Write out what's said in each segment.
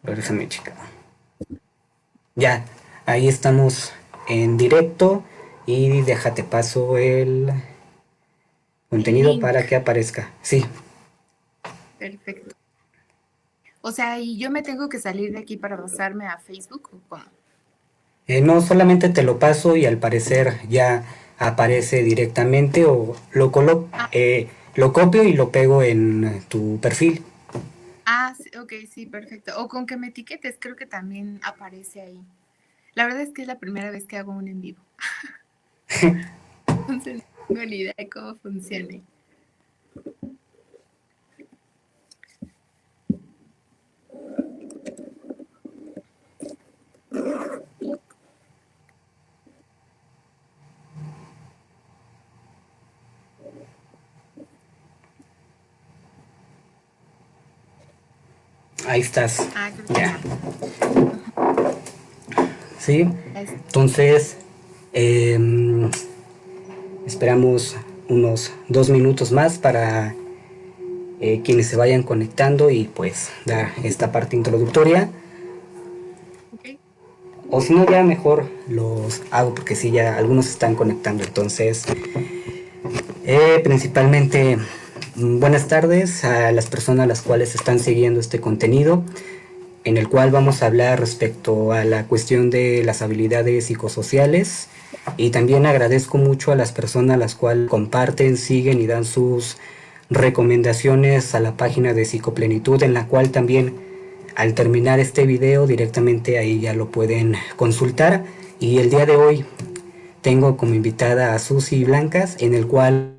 Déjame checar. Ya, ahí estamos en directo y déjate paso el El contenido link, para que aparezca. Sí, perfecto. O sea, ¿y yo me tengo que salir de aquí para pasarme a Facebook o cómo? no solamente te lo paso y al parecer ya aparece directamente o Ah, lo copio y lo pego en tu perfil. sí, ok, sí, perfecto. O con que me etiquetes, creo que también aparece ahí. La verdad es que es la primera vez que hago un en vivo, entonces no tengo ni idea de cómo funcione. Ahí estás. Creo que Ya. ya. Ujú, Sí. ya está. Entonces, em, esperamos unos 2 minutos más para quienes se vayan conectando y pues dar esta parte introductoria. Ok. O si no, ya mejor los hago porque sí, ya algunos se están conectando. Entonces, principalmente, buenas tardes a las personas a las cuales están siguiendo este contenido, en el cual vamos a hablar respecto a la cuestión de las habilidades psicosociales. Y también agradezco mucho a las personas a las cuales comparten, siguen y dan sus recomendaciones a la página de Psicoplenitud, en la cual también al terminar este video directamente ahí ya lo pueden consultar. Y el día de hoy tengo como invitada a Susi Blancas, en el cual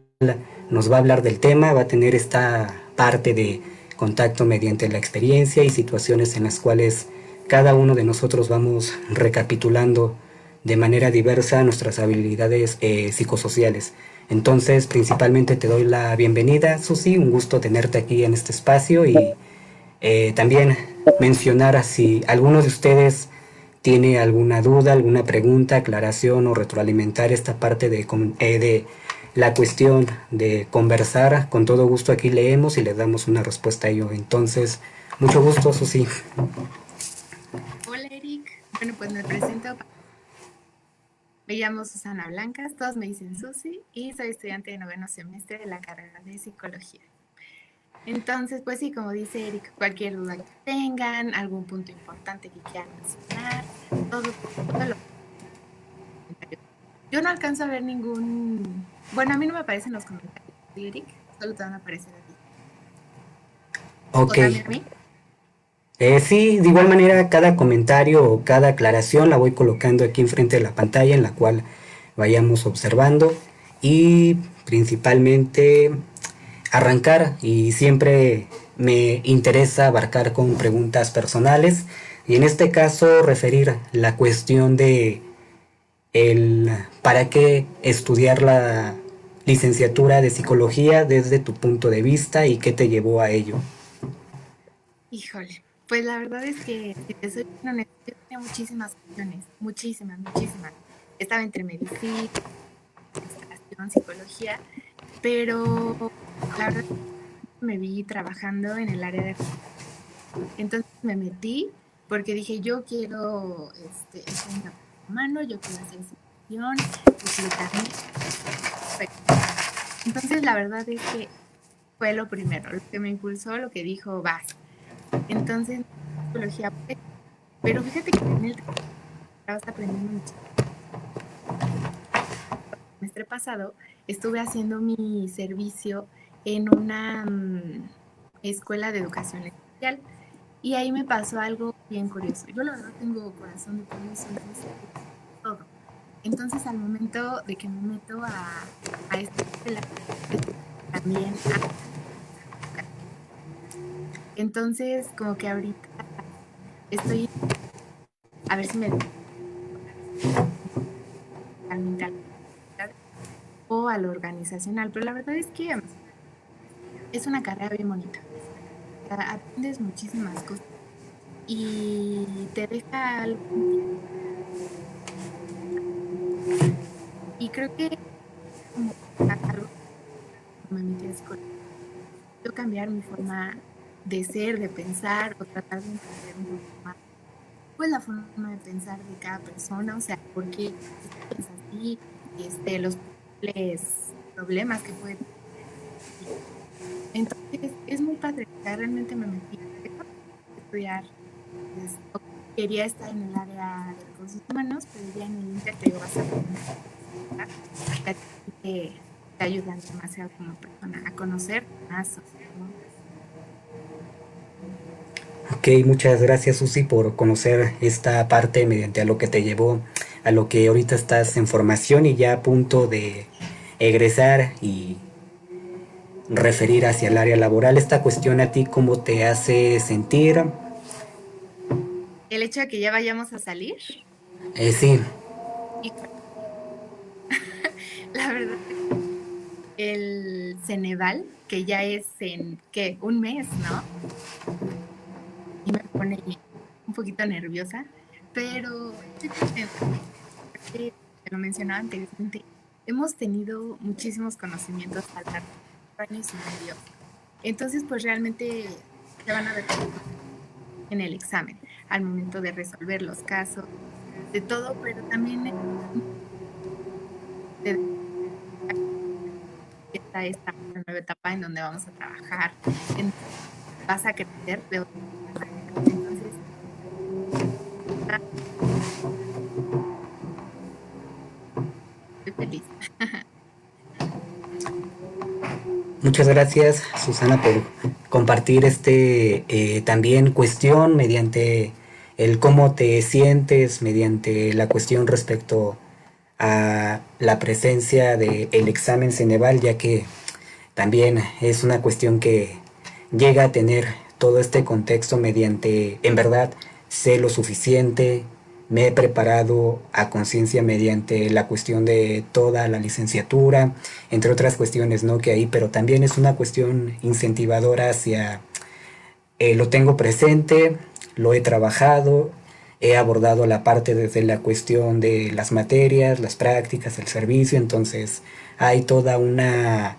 nos va a hablar del tema, va a tener esta parte de contacto mediante la experiencia y situaciones en las cuales cada uno de nosotros vamos recapitulando de manera diversa nuestras habilidades psicosociales. Entonces, principalmente te doy la bienvenida, Susi, un gusto tenerte aquí en este espacio y también mencionar si alguno de ustedes tiene alguna duda, alguna pregunta, aclaración o retroalimentar esta parte de la cuestión de conversar. Con todo gusto aquí leemos y le damos una respuesta a ello. Entonces, mucho gusto, Susi. Hola, Eric. Bueno, pues me presento. Me llamo Susana Blancas, todos me dicen Susi y soy estudiante de noveno semestre de la carrera de psicología. Entonces, pues sí, como dice Eric, cualquier duda que tengan, algún punto importante que quieran mencionar, todo, todo lo comentario. Yo no alcanzo a ver ningún, bueno, a mí no me aparecen los comentarios de Eric, solo te van a aparecer a ti. Ok. O también a mí. Sí, de igual manera cada comentario o cada aclaración la voy colocando aquí enfrente de la pantalla en la cual vayamos observando y principalmente arrancar y siempre me interesa abarcar con preguntas personales y en este caso referir la cuestión de el para qué estudiar la licenciatura de psicología desde tu punto de vista y qué te llevó a ello. Híjole, pues la verdad es que, si te soy bien honesta, yo tenía muchísimas opciones, muchísimas, muchísimas. Estaba entre medicina, administración, psicología, pero la verdad me vi trabajando en el área de... Entonces me metí porque dije, yo quiero estar en la mano, yo quiero hacer psicología, explicarme. Entonces la verdad es que fue lo primero, lo que me impulsó, lo que dijo, vas. Entonces, psicología, pero fíjate que en el estabas aprendiendo mucho. El semestre pasado estuve haciendo mi servicio en una escuela de educación especial y ahí me pasó algo bien curioso. Yo la verdad tengo corazón de pollo y soy muy sensible a todo. Entonces al momento de que me meto a esta escuela, también a educación. Entonces como que ahorita estoy a ver si me realmente a la o a lo organizacional, pero la verdad es que es una carrera bien bonita. O sea, aprendes muchísimas cosas y te deja algo en ti. Y creo que como algo que me metí a psicología, yo cambiar mi forma. de ser, de pensar o tratar de entender un poco más pues la forma de pensar de cada persona, o sea, por qué piensas así, los posibles problemas que puede tener. Entonces, es muy padre, o sea, realmente me metí a estudiar, pues, quería estar en el área de recursos humanos, pero ya en el Inter te vas aprendiendo que te ayudan demasiado como persona a conocer más, ¿no? Ok, muchas gracias Susi por conocer esta parte mediante a lo que te llevó a lo que ahorita estás en formación y ya a punto de egresar y referir hacia el área laboral. Esta cuestión a ti, ¿cómo te hace sentir? El hecho de que ya vayamos a salir, Sí, y la verdad el Ceneval, que ya es en, ¿qué? Un mes, ¿no? Y me pone un poquito nerviosa, pero estoy contenta. Te lo mencionaba anteriormente, hemos tenido muchísimos conocimientos a lo largo de 4 años y medio. Entonces, pues realmente se van a ver en el examen, al momento de resolver los casos, de todo, pero también de esta nueva etapa en donde vamos a trabajar, en donde vas a crecer de otra manera. Entonces, estoy feliz. muchas gracias Susana por compartir también cuestión mediante el cómo te sientes, mediante la cuestión respecto a la presencia del examen Ceneval, ya que también es una cuestión que llega a tener todo este contexto mediante, en verdad, sé lo suficiente, me he preparado a conciencia mediante la cuestión de toda la licenciatura, entre otras cuestiones, ¿no? Que hay, pero también es una cuestión incentivadora hacia, lo tengo presente, lo he trabajado, he abordado la parte desde la cuestión de las materias, las prácticas, el servicio, entonces hay toda una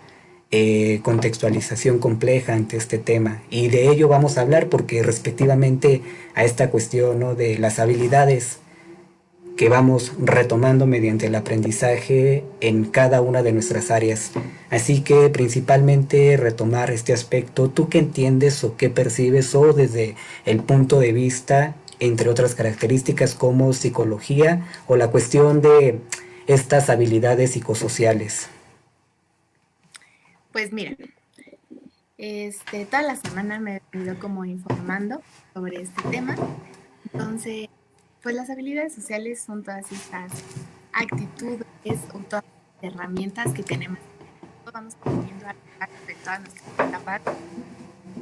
contextualización compleja ante este tema y de ello vamos a hablar porque respectivamente a esta cuestión, ¿no? De las habilidades que vamos retomando mediante el aprendizaje en cada una de nuestras áreas. Así que principalmente retomar este aspecto, ¿tú qué entiendes o qué percibes o desde el punto de vista, entre otras características como psicología o la cuestión de estas habilidades psicosociales? Pues mira, toda la semana me he venido como informando sobre este tema. Entonces, pues las habilidades sociales son todas estas actitudes o todas las herramientas que tenemos, vamos aprendiendo a lo largo de todas nuestras etapas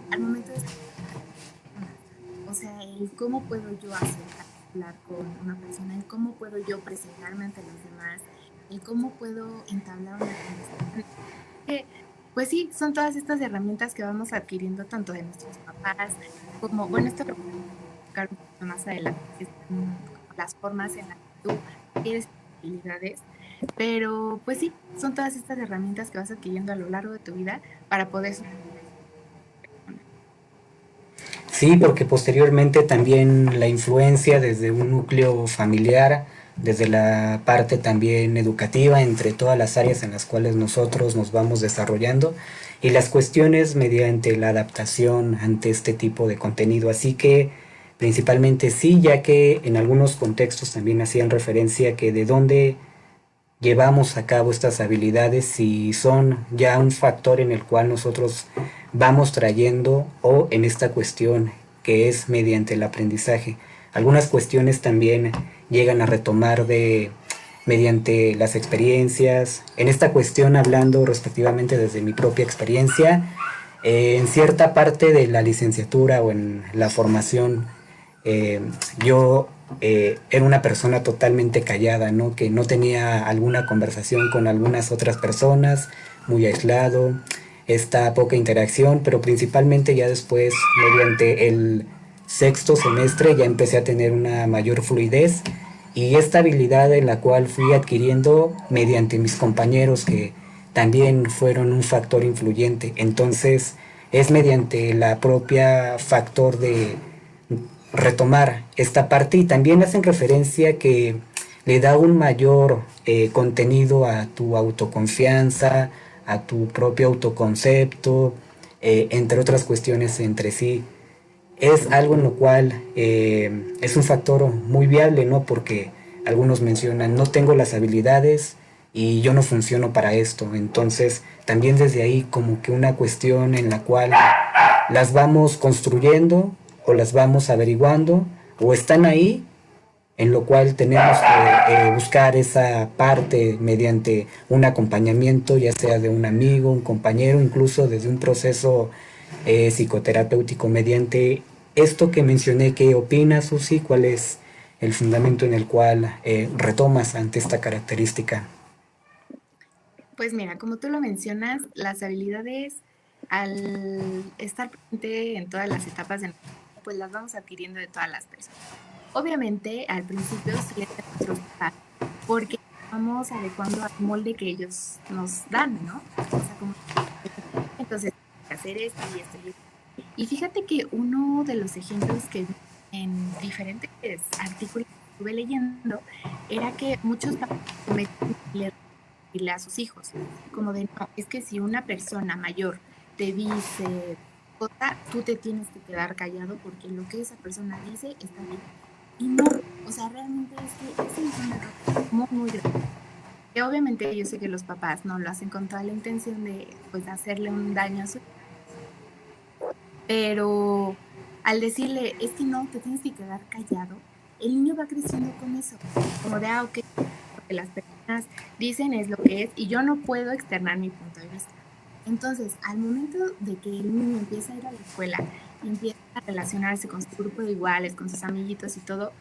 al momento de estar con personas. O sea, el cómo puedo yo acercar hablar con una persona, el cómo puedo yo presentarme ante los demás, el cómo puedo entablar una conversación. Que, pues sí, son todas estas herramientas que vamos adquiriendo tanto de nuestros papás como, bueno, esto lo tocar un poquito más adelante, que son como las formas en las que tú adquieres habilidades, pero pues sí, son todas estas herramientas que vas adquiriendo a lo largo de tu vida para poder Sí, porque posteriormente también la influencia desde un núcleo familiar, desde la parte también educativa, entre todas las áreas en las cuales nosotros nos vamos desarrollando y las cuestiones mediante la adaptación ante este tipo de contenido. Así que principalmente sí, ya que en algunos contextos también hacían referencia que de dónde llevamos a cabo estas habilidades si son ya un factor en el cual nosotros vamos trayendo o en esta cuestión que es mediante el aprendizaje. Algunas cuestiones también llegan a retomar de mediante las experiencias. En esta cuestión hablando respectivamente desde mi propia experiencia, en cierta parte de la licenciatura o en la formación eh, yo era una persona totalmente callada, ¿no? Que no tenía alguna conversación con algunas otras personas, muy aislado, esta poca interacción, pero principalmente ya después, mediante el sexto semestre, ya empecé a tener una mayor fluidez y esta habilidad en la cual fui adquiriendo mediante mis compañeros que también fueron un factor influyente. Entonces, es mediante la propia factor de retomar esta parte, y también hacen referencia que le da un mayor contenido a tu autoconfianza, a tu propio autoconcepto, entre otras cuestiones entre sí. Es algo en lo cual es un factor muy viable, ¿no? Porque algunos mencionan, no tengo las habilidades y yo no funciono para esto. Entonces, también desde ahí como que una cuestión en la cual las vamos construyendo o las vamos averiguando o están ahí, en lo cual tenemos que buscar esa parte mediante un acompañamiento, ya sea de un amigo, un compañero, incluso desde un proceso psicoterapéutico. Mediante esto que mencioné, ¿qué opinas, Susi? ¿Cuál es el fundamento en el cual retomas ante esta característica? Pues mira, como tú lo mencionas, las habilidades al estar presente en todas las etapas de nuestra vida, pues las vamos adquiriendo de todas las personas. Obviamente, al principio sí es de nuestros papás, porque vamos adecuando al molde que ellos nos dan, ¿no? O sea, como entonces hacer esto y esto y esto. Y fíjate que uno de los ejemplos que vi en diferentes artículos que estuve leyendo era que muchos papás cometen el error de decirle a sus hijos, como de no, es que si una persona mayor te dice cosa, tú te tienes que quedar callado porque lo que esa persona dice está bien. Y no, o sea, realmente es que ese es un error muy, muy grande. Que obviamente yo sé que los papás no lo hacen con toda la intención de pues hacerle un daño a su, pero al decirle, es que no, te tienes que quedar callado, el niño va creciendo con eso, como de, ok, lo que las personas dicen es lo que es y yo no puedo externar mi punto de vista. Entonces, al momento de que el niño empieza a ir a la escuela y empieza a relacionarse con su grupo de iguales, con sus amiguitos y todo,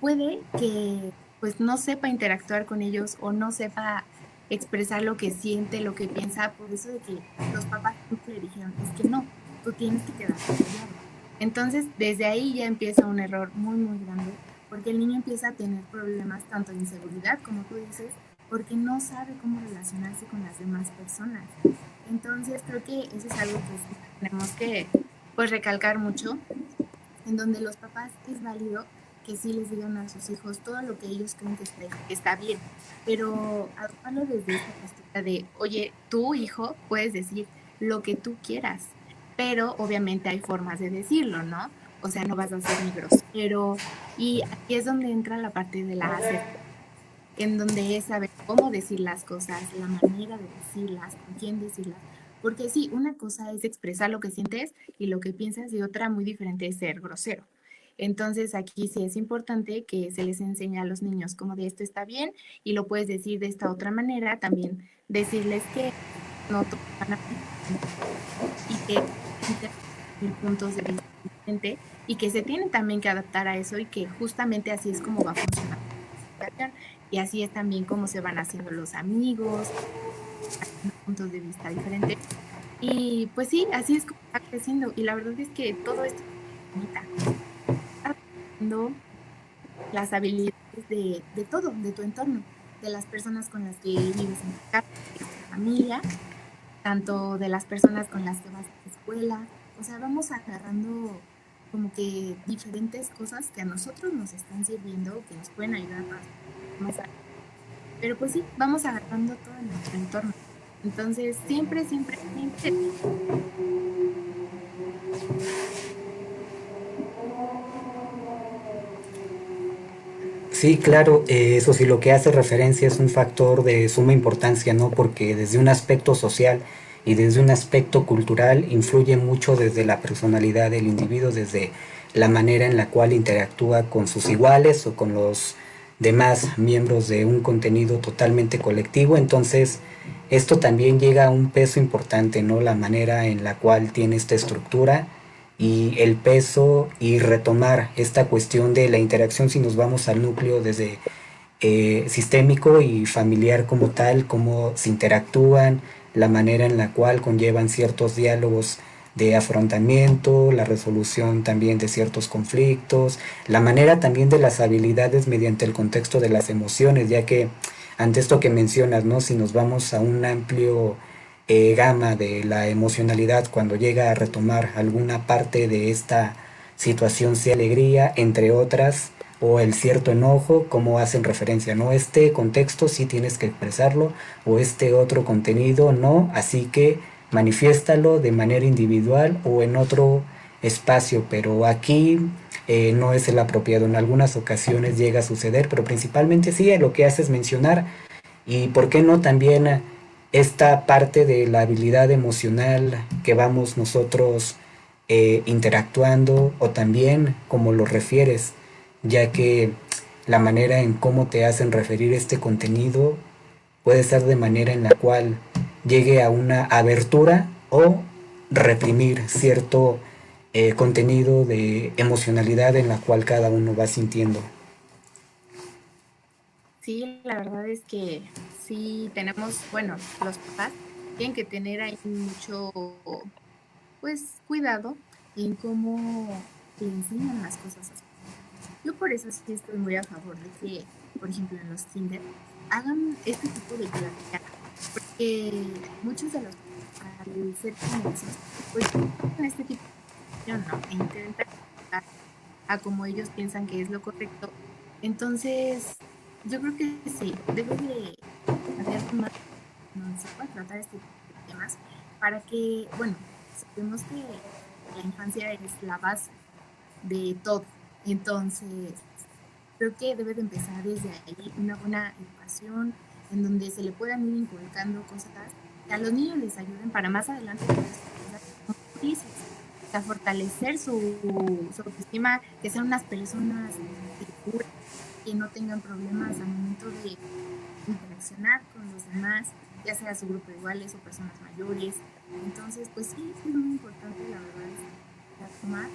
puede que pues no sepa interactuar con ellos o no sepa expresar lo que siente, lo que piensa, por eso de que los papás siempre le dijeron, es que no, tú tienes que quedarte callado. Entonces, desde ahí ya empieza un error muy, muy grande, porque el niño empieza a tener problemas tanto de inseguridad, como tú dices, porque no sabe cómo relacionarse con las demás personas. Entonces, creo que eso es algo que sí tenemos que pues recalcar mucho, en donde los papás es válido que sí les digan a sus hijos todo lo que ellos creen que está bien, pero adoptarlo desde esta postura de, oye, tu hijo puedes decir lo que tú quieras, pero obviamente hay formas de decirlo, ¿no? O sea, no vas a ser ni grosero, y aquí es donde entra la parte de la asertividad, en donde es saber cómo decir las cosas, la manera de decirlas, con quién decirlas. Porque sí, una cosa es expresar lo que sientes y lo que piensas, y otra muy diferente es ser grosero. Entonces aquí sí es importante que se les enseñe a los niños como de esto está bien y lo puedes decir de esta otra manera, también decirles que no todos van a y que puntos de vista diferentes y que se tienen también que adaptar a eso y que justamente así es como va a funcionar y así es también como se van haciendo los amigos, puntos de vista diferentes. Y pues sí, así es como va creciendo. Y la verdad es que todo esto es bonita. Las habilidades de todo, de tu entorno, de las personas con las que vives en tu casa, de tu familia, tanto de las personas con las que vas a la escuela. O sea, vamos agarrando como que diferentes cosas que a nosotros nos están sirviendo, que nos pueden ayudar más a... Pero pues sí, vamos agarrando todo en nuestro entorno. Entonces, siempre, siempre, siempre. Sí, claro, eso sí, lo que hace referencia es un factor de suma importancia, ¿no? Porque desde un aspecto social y desde un aspecto cultural influye mucho desde la personalidad del individuo, desde la manera en la cual interactúa con sus iguales o con los demás miembros de un contenido totalmente colectivo. Entonces, esto también llega a un peso importante, ¿no? La manera en la cual tiene esta estructura y el peso, y retomar esta cuestión de la interacción, si nos vamos al núcleo desde sistémico y familiar como tal, cómo se interactúan, la manera en la cual conllevan ciertos diálogos de afrontamiento, la resolución también de ciertos conflictos, la manera también de las habilidades mediante el contexto de las emociones, ya que ante esto que mencionas, ¿no? Si nos vamos a un amplio gama de la emocionalidad cuando llega a retomar alguna parte de esta situación, sea alegría, entre otras, o el cierto enojo, como hacen referencia, ¿no? Este contexto sí tienes que expresarlo, o este otro contenido no, así que manifiéstalo de manera individual o en otro espacio, pero aquí no es el apropiado. En algunas ocasiones llega a suceder, pero principalmente sí, lo que hace es mencionar y por qué no también esta parte de la habilidad emocional que vamos nosotros interactuando o también como lo refieres, ya que la manera en cómo te hacen referir este contenido puede ser de manera en la cual llegue a una abertura o reprimir cierto contenido de emocionalidad en la cual cada uno va sintiendo. Sí, la verdad es que sí tenemos, bueno, los papás tienen que tener ahí mucho, pues, cuidado en cómo le enseñan las cosas a sus. Yo por eso sí estoy muy a favor de que, por ejemplo, en los kinder hagan este tipo de plática, porque muchos de los papás, al ser primerizo, pues en este tipo de acción, ¿no? E intentan a como ellos piensan que es lo correcto. Entonces, yo creo que sí, debe de haber más donde se pueda tratar este tipo de temas para que, bueno, sabemos que la infancia es la base de todo. Entonces, creo que debe de empezar desde ahí una buena educación en donde se le puedan ir inculcando cosas que a los niños les ayuden para más adelante poder ser felices, a fortalecer su autoestima, que sean unas personas seguras, que no tengan problemas al momento de interaccionar con los demás, ya sea su grupo de iguales o personas mayores. Entonces, pues sí, es muy importante, la verdad, es tomar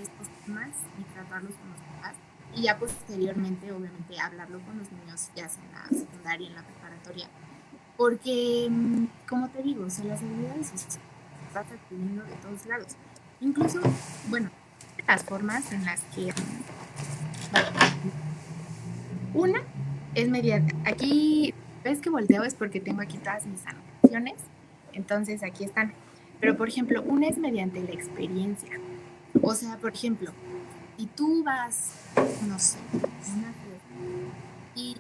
estos temas y tratarlos con los papás. Y ya posteriormente, obviamente, hablarlo con los niños, ya sea en la secundaria, en la preparatoria. Porque, como te digo, o sea, las habilidades sociales vas adquiriendo de todos lados. Incluso, bueno, las formas en las que una es mediante, aquí ves que volteo es porque tengo aquí todas mis anotaciones, entonces aquí están. Pero por ejemplo, una es mediante la experiencia. O sea, por ejemplo, si tú vas, no sé, a una fiesta y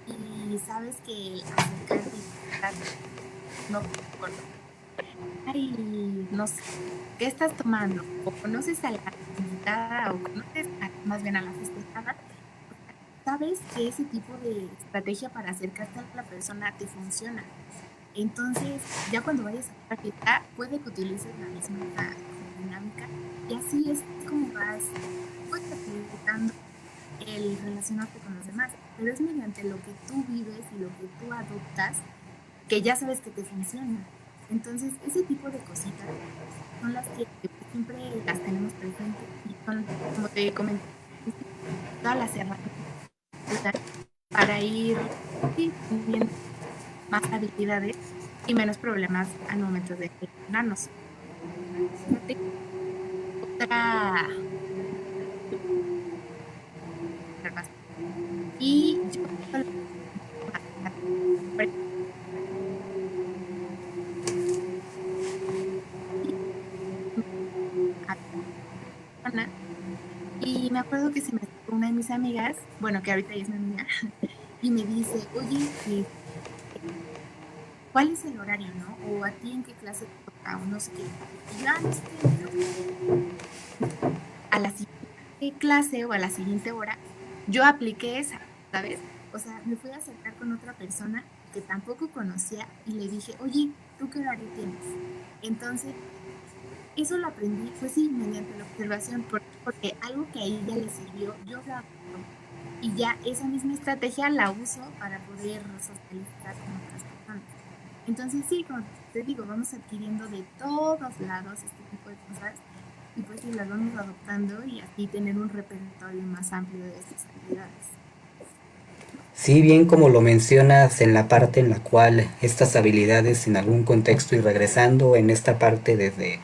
sabes que el acercarte y no por ay, no sé, ¿qué estás tomando? O conoces a la invitada o conoces más bien a la festejada, sabes que ese tipo de estrategia para acercarte a la persona te funciona. Entonces, ya cuando vayas a la fiesta, puede que utilices la misma como dinámica y así es como vas pues facilitando el relacionarte con los demás, pero es mediante lo que tú vives y lo que tú adoptas que ya sabes que te funciona. Entonces, ese tipo de cositas son las que siempre las tenemos presentes y son, como te comenté, todas las herramientas para ir sí, teniendo más habilidades y menos problemas al momento de relacionarnos. Fíjate, otra y yo y me acuerdo que se me acercó una de mis amigas, bueno, que ahorita ya es mi amiga, y me dice, oye, ¿cuál es el horario, no? O a ti en qué clase te toca, o no sé qué. Y yo, no sé qué, me toca a la siguiente clase o a la siguiente hora, yo apliqué esa, ¿sabes? O sea, me fui a acercar con otra persona que tampoco conocía y le dije, oye, ¿tú qué horario tienes? Entonces, eso lo aprendí, pues sí, mediante la observación, porque algo que a ella le sirvió, yo lo aplico. Y ya esa misma estrategia la uso para poder socializar con otras personas. Entonces, sí, como te digo, vamos adquiriendo de todos lados este tipo de cosas y pues sí, las vamos adoptando y así tener un repertorio más amplio de estas habilidades. Si bien como lo mencionas en la parte en la cual estas habilidades en algún contexto y regresando en esta parte desde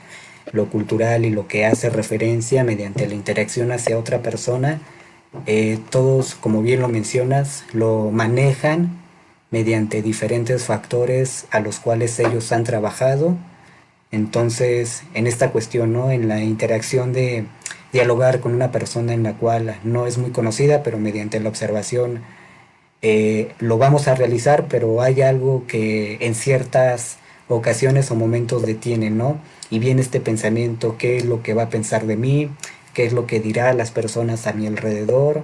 lo cultural y lo que hace referencia mediante la interacción hacia otra persona, todos como bien lo mencionas lo manejan mediante diferentes factores a los cuales ellos han trabajado. Entonces, en esta cuestión, ¿no? En la interacción de dialogar con una persona en la cual no es muy conocida, pero mediante la observación lo vamos a realizar, pero hay algo que en ciertas ocasiones o momentos detiene, ¿no? Y viene este pensamiento: ¿qué es lo que va a pensar de mí? ¿Qué es lo que dirá las personas a mi alrededor?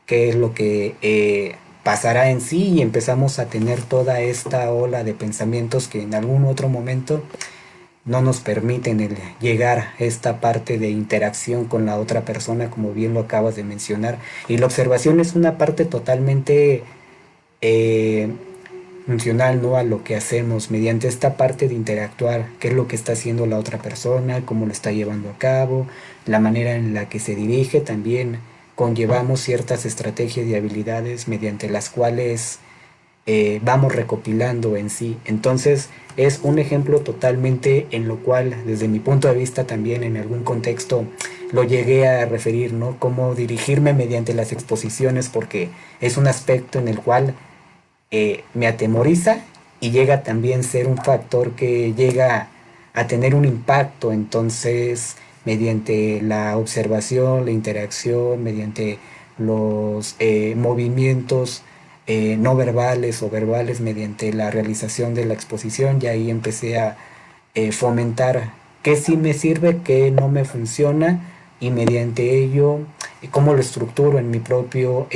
¿Qué es lo que pasará en sí? Y empezamos a tener toda esta ola de pensamientos que en algún otro momento no nos permiten el llegar a esta parte de interacción con la otra persona, como bien lo acabas de mencionar. Y la observación es una parte totalmente eh, funcional, ¿no? A lo que hacemos mediante esta parte de interactuar, qué es lo que está haciendo la otra persona, cómo lo está llevando a cabo, la manera en la que se dirige. También conllevamos ciertas estrategias y habilidades mediante las cuales vamos recopilando en sí. Entonces es un ejemplo totalmente en lo cual, desde mi punto de vista, también en algún contexto lo llegué a referir, ¿no? Cómo dirigirme mediante las exposiciones, porque es un aspecto en el cual me atemoriza y llega también a ser un factor que llega a tener un impacto. Entonces, mediante la observación, la interacción, mediante los movimientos no verbales o verbales, mediante la realización de la exposición, y ahí empecé a fomentar qué sí me sirve, qué no me funciona, y mediante ello cómo lo estructuro en mi propio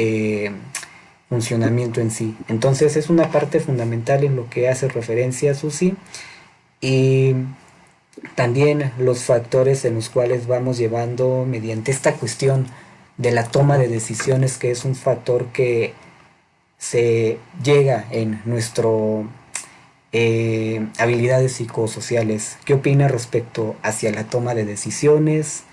funcionamiento en sí. Entonces es una parte fundamental en lo que hace referencia a Susi, y también los factores en los cuales vamos llevando mediante esta cuestión de la toma de decisiones, que es un factor que se llega en nuestro habilidades psicosociales. ¿Qué opina respecto hacia la toma de decisiones?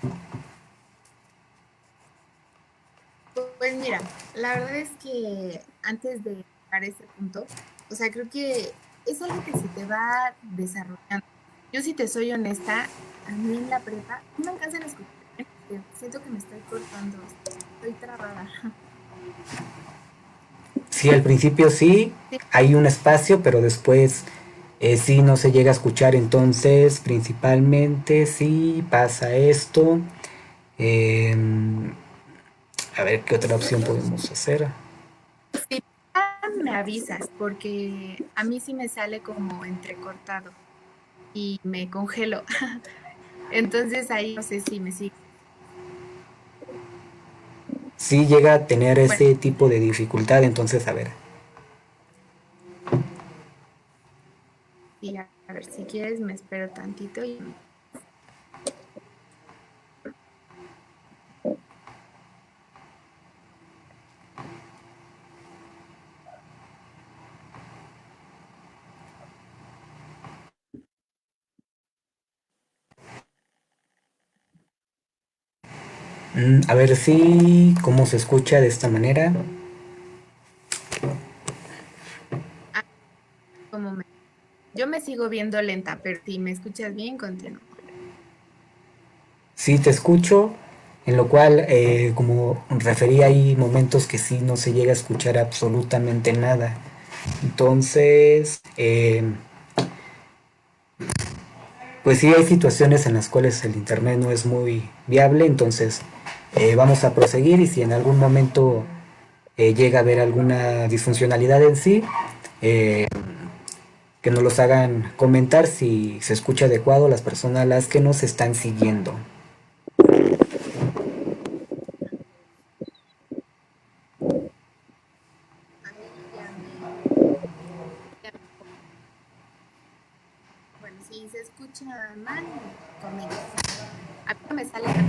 Pues mira, la verdad es que antes de llegar a este punto, o sea, creo que es algo que se te va desarrollando. Yo, si te soy honesta, a mí en la prepa no me alcanzan a escuchar bien porque siento que me estoy cortando, estoy trabada. Sí, al principio sí, Sí, hay un espacio, pero después sí no se llega a escuchar. Entonces, principalmente sí pasa esto. Eh, a ver qué otra opción podemos hacer. sí, me avisas porque a mí sí me sale como entrecortado y me congelo. Entonces ahí no sé si me sigue. Sí llega a tener Bueno, ese tipo de dificultad, entonces a ver. sí, a ver, si quieres me espero tantito y A ver si cómo se escucha de esta manera. ah, como me... Yo me sigo viendo lenta, pero si me escuchas bien, continúo. Sí te escucho, en lo cual, como referí, hay momentos que sí no se llega a escuchar absolutamente nada. Entonces, pues sí hay situaciones en las cuales el internet no es muy viable. Entonces vamos a proseguir, y si en algún momento llega a haber alguna disfuncionalidad en sí, eh, que nos los hagan comentar si se escucha adecuado las personas a las que nos están siguiendo. Ahí ya me- bueno, si se escucha mal, me comentas. A mí no me sale nada.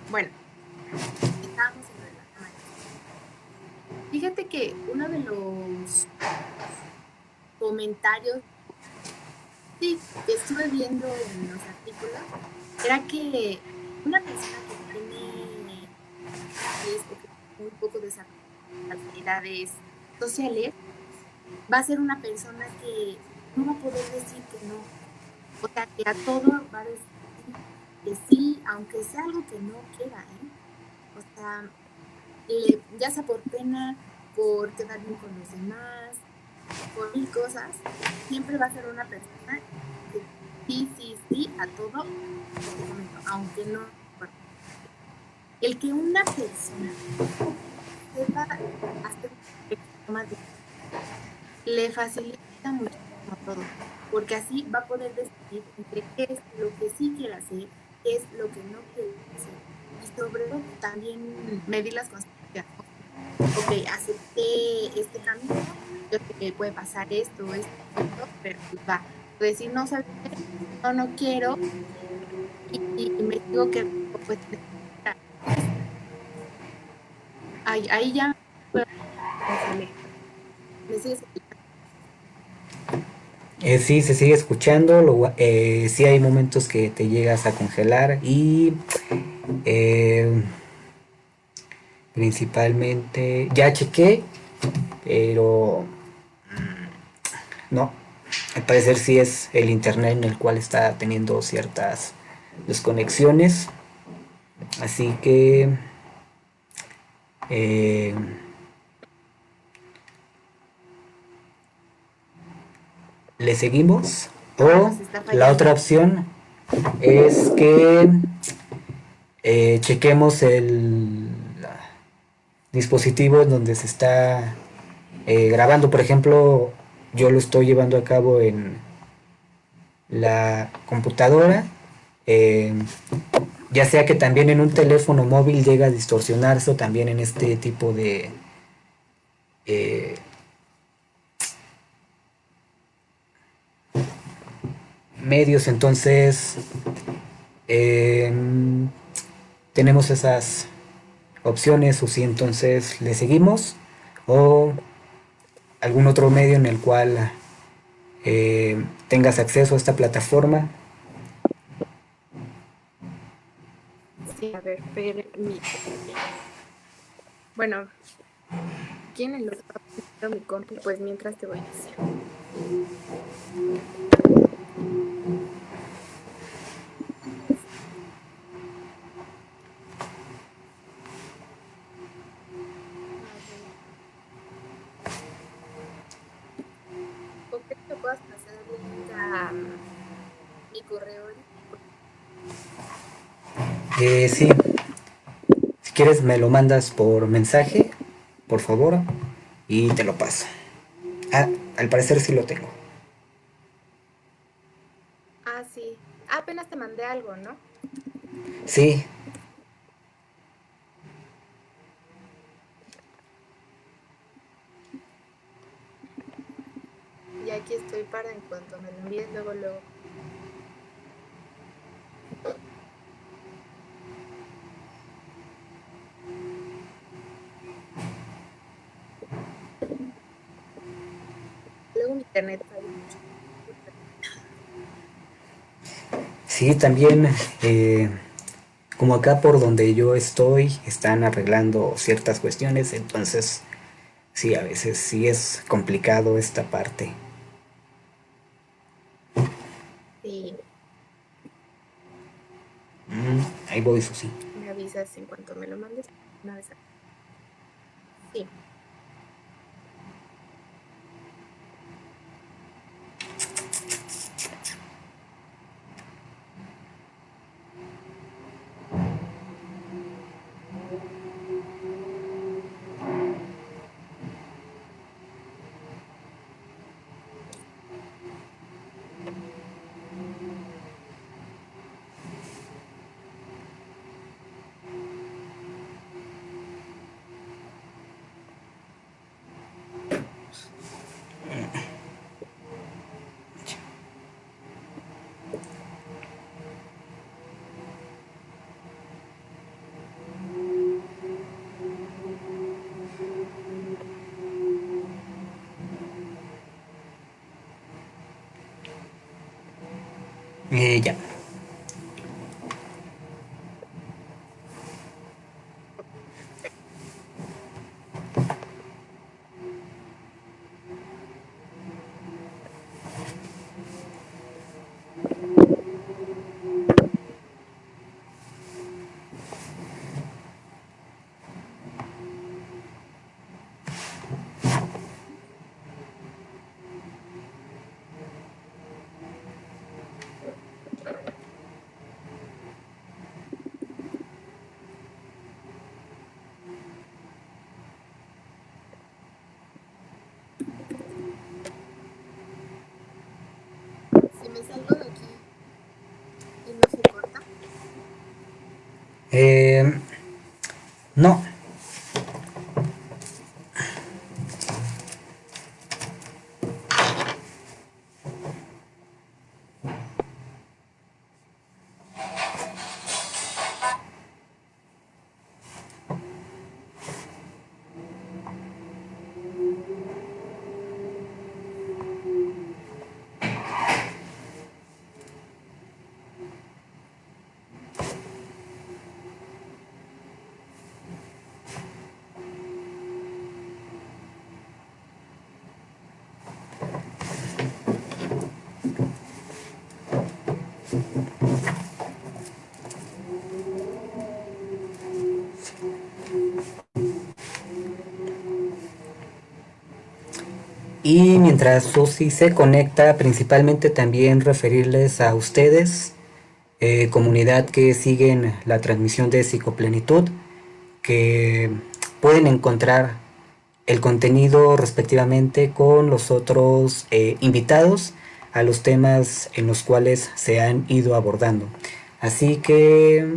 Bueno, estábamos en lo de la toma de decisiones. Fíjate que uno de los comentarios, sí, que estuve viendo en los artículos era que una persona que tiene o que muy poco desarrollado las habilidades sociales va a ser una persona que no va a poder decir que no. O sea, que a todo va a decir que sí, aunque sea algo que no quiera, ¿eh? O sea, ya sea por pena, por quedar bien con los demás, por mil cosas, siempre va a ser una persona que sí a todo lo que comento, aunque no. El que una persona sepa hacer una le facilita muchísimo todo, porque así va a poder decidir entre qué es lo que sí quiere hacer, qué es lo que no quiere hacer, y sobre todo también medir las consecuencias. Ok, acepté este camino, yo sé que puede pasar esto, pero pues va. Decir, no, ¿sabes qué? No, no quiero, y me digo que pues, ahí ya me congelé. ¿Me sigues? Sí, se sigue escuchando, sí hay momentos que te llegas a congelar y eh, principalmente ya chequé, pero no, al parecer sí es el internet en el cual está teniendo ciertas desconexiones, así que eh, le seguimos. Ahora O nos está la fallando. otra opción es que chequemos el dispositivo en donde se está grabando. Por ejemplo, yo lo estoy llevando a cabo en la computadora. eh, ya sea que también en un teléfono móvil llega a distorsionarse o también en este tipo de eh, medios. Entonces eh, tenemos esas opciones, o si entonces le seguimos, o algún otro medio en el cual tengas acceso a esta plataforma. Sí, a ver, permíteme. Bueno, ¿quién es lo que está poniendo mi compu? Pues mientras te voy diciendo. A ver, ¿o crees que puedas pasar el link a mi correo? Sí, si quieres me lo mandas por mensaje, por favor, y te lo paso. Ah, al parecer sí lo tengo. Ah, sí. Ah, apenas te mandé algo, ¿no? Sí, Y aquí estoy para en cuanto me lo envíes, luego. Luego mi internet falla mucho. sí, también como acá por donde yo estoy están arreglando ciertas cuestiones, entonces sí, a veces sí es complicado esta parte. Sí, Ahí voy, Susi. me avisas en cuanto me lo mandes. Una vez. Sí. Ya. Eh, no. Y mientras Susi se conecta, principalmente también referirles a ustedes, comunidad que siguen la transmisión de Psicoplenitud, que pueden encontrar el contenido respectivamente con los otros invitados a los temas en los cuales se han ido abordando. Así que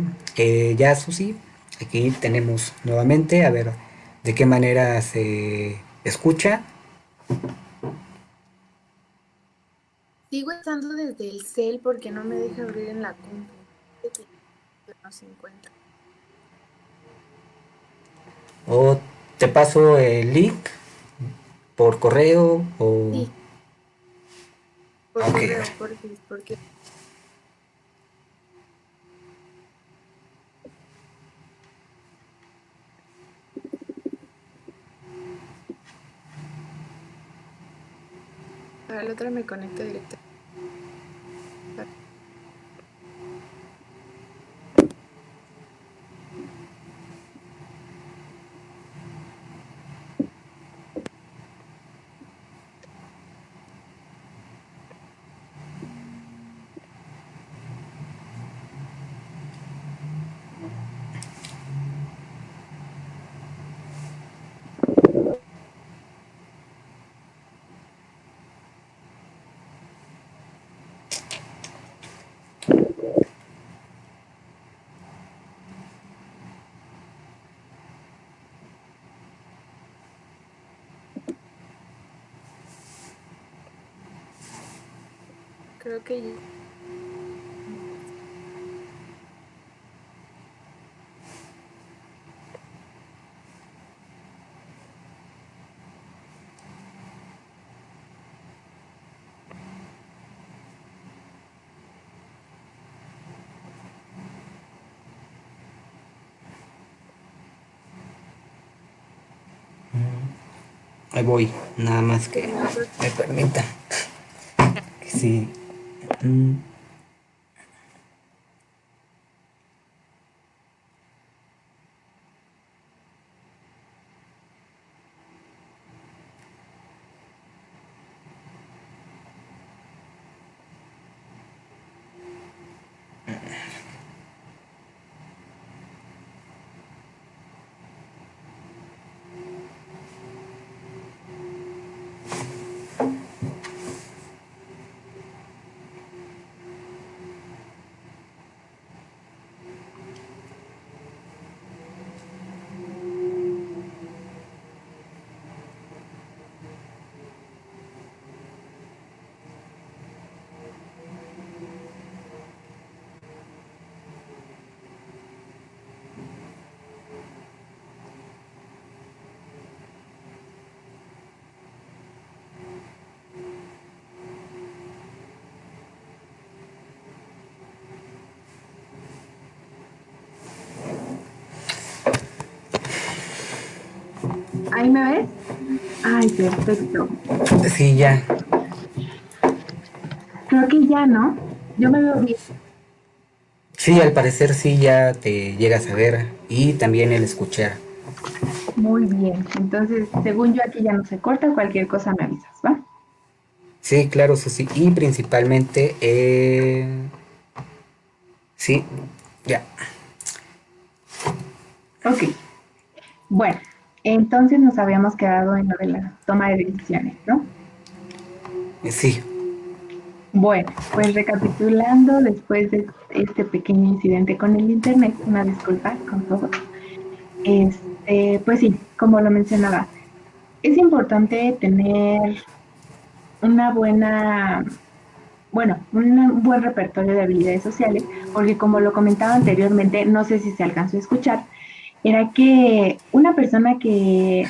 ya Susi, aquí tenemos nuevamente, a ver de qué manera se escucha. Sigo estando desde el cel porque no me deja abrir en la compu. No se encuentra. O te paso el link por correo o... Sí, por Ok, correo, porfis, porque para la otra me conecto directo. Creo que ahí voy, nada más que minutos. me permita. Sí. Mm, ¿Ahí me ves? Ay, perfecto. sí, ya. Creo que ya, ¿no? Yo me veo bien. Sí, al parecer sí ya te llegas a ver y también el escuchar. Muy bien. Entonces, según yo aquí ya no se corta, cualquier cosa me avisas, ¿va? Sí, claro, Susi. Y principalmente, sí, ya. Ok. Bueno, entonces nos habíamos quedado en lo de la toma de decisiones, ¿no? Sí. Bueno, pues recapitulando después de este pequeño incidente con el internet, una disculpa con todo. Pues sí, como lo mencionaba, es importante tener una buena, bueno, un buen repertorio de habilidades sociales, porque como lo comentaba anteriormente, no sé si se alcanzó a escuchar, era que una persona que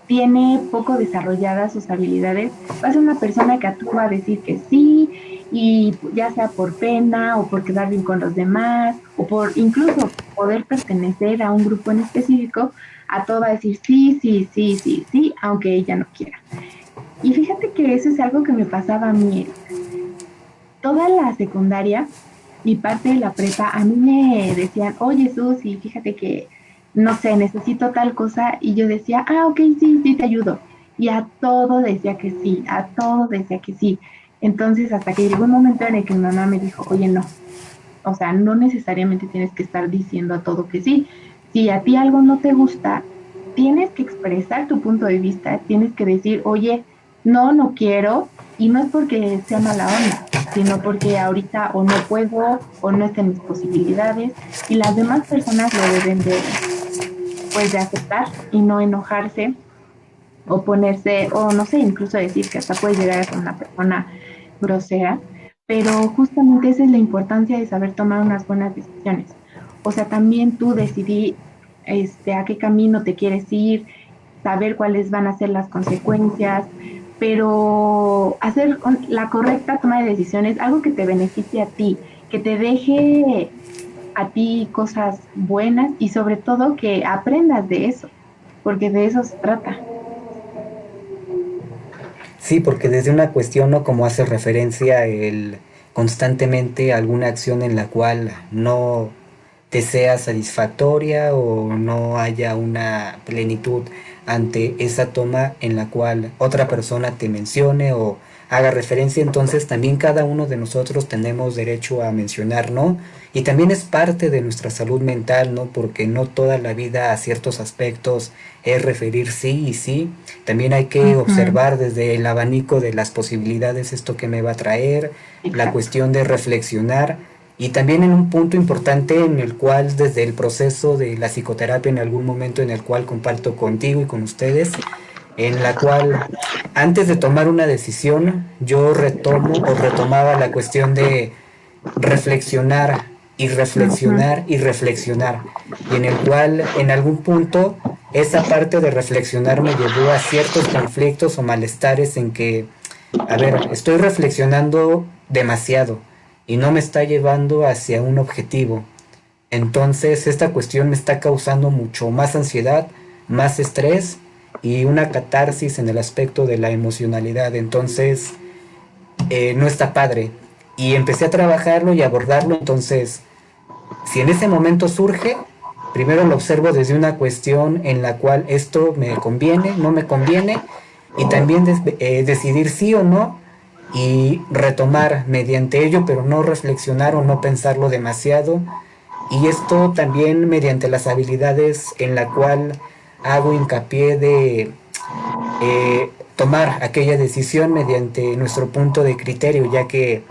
tiene poco desarrolladas sus habilidades, va a ser una persona que a tú va a decir que sí, y ya sea por pena o por quedar bien con los demás, o por incluso poder pertenecer a un grupo en específico, a todo va a decir sí, sí, sí, sí, sí, aunque ella no quiera. Y fíjate que eso es algo que me pasaba a mí. Toda la secundaria y parte de la prepa, a mí me decían, oye, Susi, fíjate que, no sé, necesito tal cosa, y yo decía, ah, ok, sí, sí, te ayudo. Y a todo decía que sí, a todo decía que sí. Entonces, hasta que llegó un momento en el que mi mamá me dijo, oye, no, o sea, no necesariamente tienes que estar diciendo a todo que sí. Si a ti algo no te gusta, tienes que expresar tu punto de vista, tienes que decir, oye, no, no quiero, y no es porque sea mala onda, sino porque ahorita o no puedo o no está en mis posibilidades, y las demás personas lo deben de, pues, de aceptar y no enojarse o ponerse, o no sé, incluso decir que hasta puede llegar a ser una persona grosera, pero justamente esa es la importancia de saber tomar unas buenas decisiones. O sea, también tú decidir a qué camino te quieres ir, saber cuáles van a ser las consecuencias, pero hacer la correcta toma de decisiones, algo que te beneficie a ti, que te deje a ti cosas buenas y sobre todo que aprendas de eso, porque de eso se trata. Sí, porque desde una cuestión, ¿no? Como hace referencia el constantemente alguna acción en la cual no te sea satisfactoria o no haya una plenitud ante esa toma en la cual otra persona te mencione o haga referencia, entonces también cada uno de nosotros tenemos derecho a mencionar, ¿no? Y también es parte de nuestra salud mental, ¿no? Porque no toda la vida a ciertos aspectos es referir sí y sí. También hay que Ujú, observar desde el abanico de las posibilidades esto que me va a traer, la exacto. cuestión de reflexionar y también en un punto importante en el cual desde el proceso de la psicoterapia en algún momento en el cual comparto contigo y con ustedes, en la cual antes de tomar una decisión yo retomo o retomaba la cuestión de reflexionar y Ujú, reflexionar y reflexionar, y en el cual en algún punto esa parte de reflexionar me llevó a ciertos conflictos o malestares en que, a ver, estoy reflexionando demasiado y no me está llevando hacia un objetivo. Entonces esta cuestión me está causando mucho más ansiedad, más estrés y una catarsis en el aspecto de la emocionalidad. Entonces no está padre. Y empecé a trabajarlo y abordarlo. Entonces, si en ese momento surge, primero lo observo desde una cuestión en la cual esto me conviene, no me conviene, y también decidir sí o no y retomar mediante ello, pero no reflexionar o no pensarlo demasiado. Y esto también mediante las habilidades en la cual hago hincapié de tomar aquella decisión mediante nuestro punto de criterio, ya que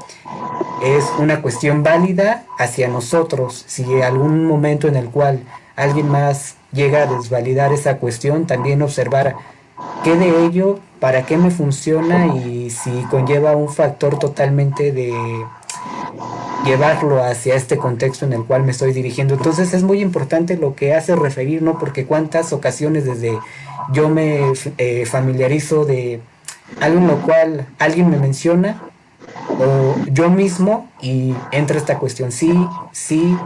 es una cuestión válida hacia nosotros. Si algún momento en el cual alguien más llega a desvalidar esa cuestión, también observar qué de ello, para qué me funciona y si conlleva un factor totalmente de llevarlo hacia este contexto en el cual me estoy dirigiendo. Entonces es muy importante lo que hace referir, ¿no? Porque cuántas ocasiones desde yo me familiarizo de algo en lo cual alguien me menciona o yo mismo y entra esta cuestión, sí, sí,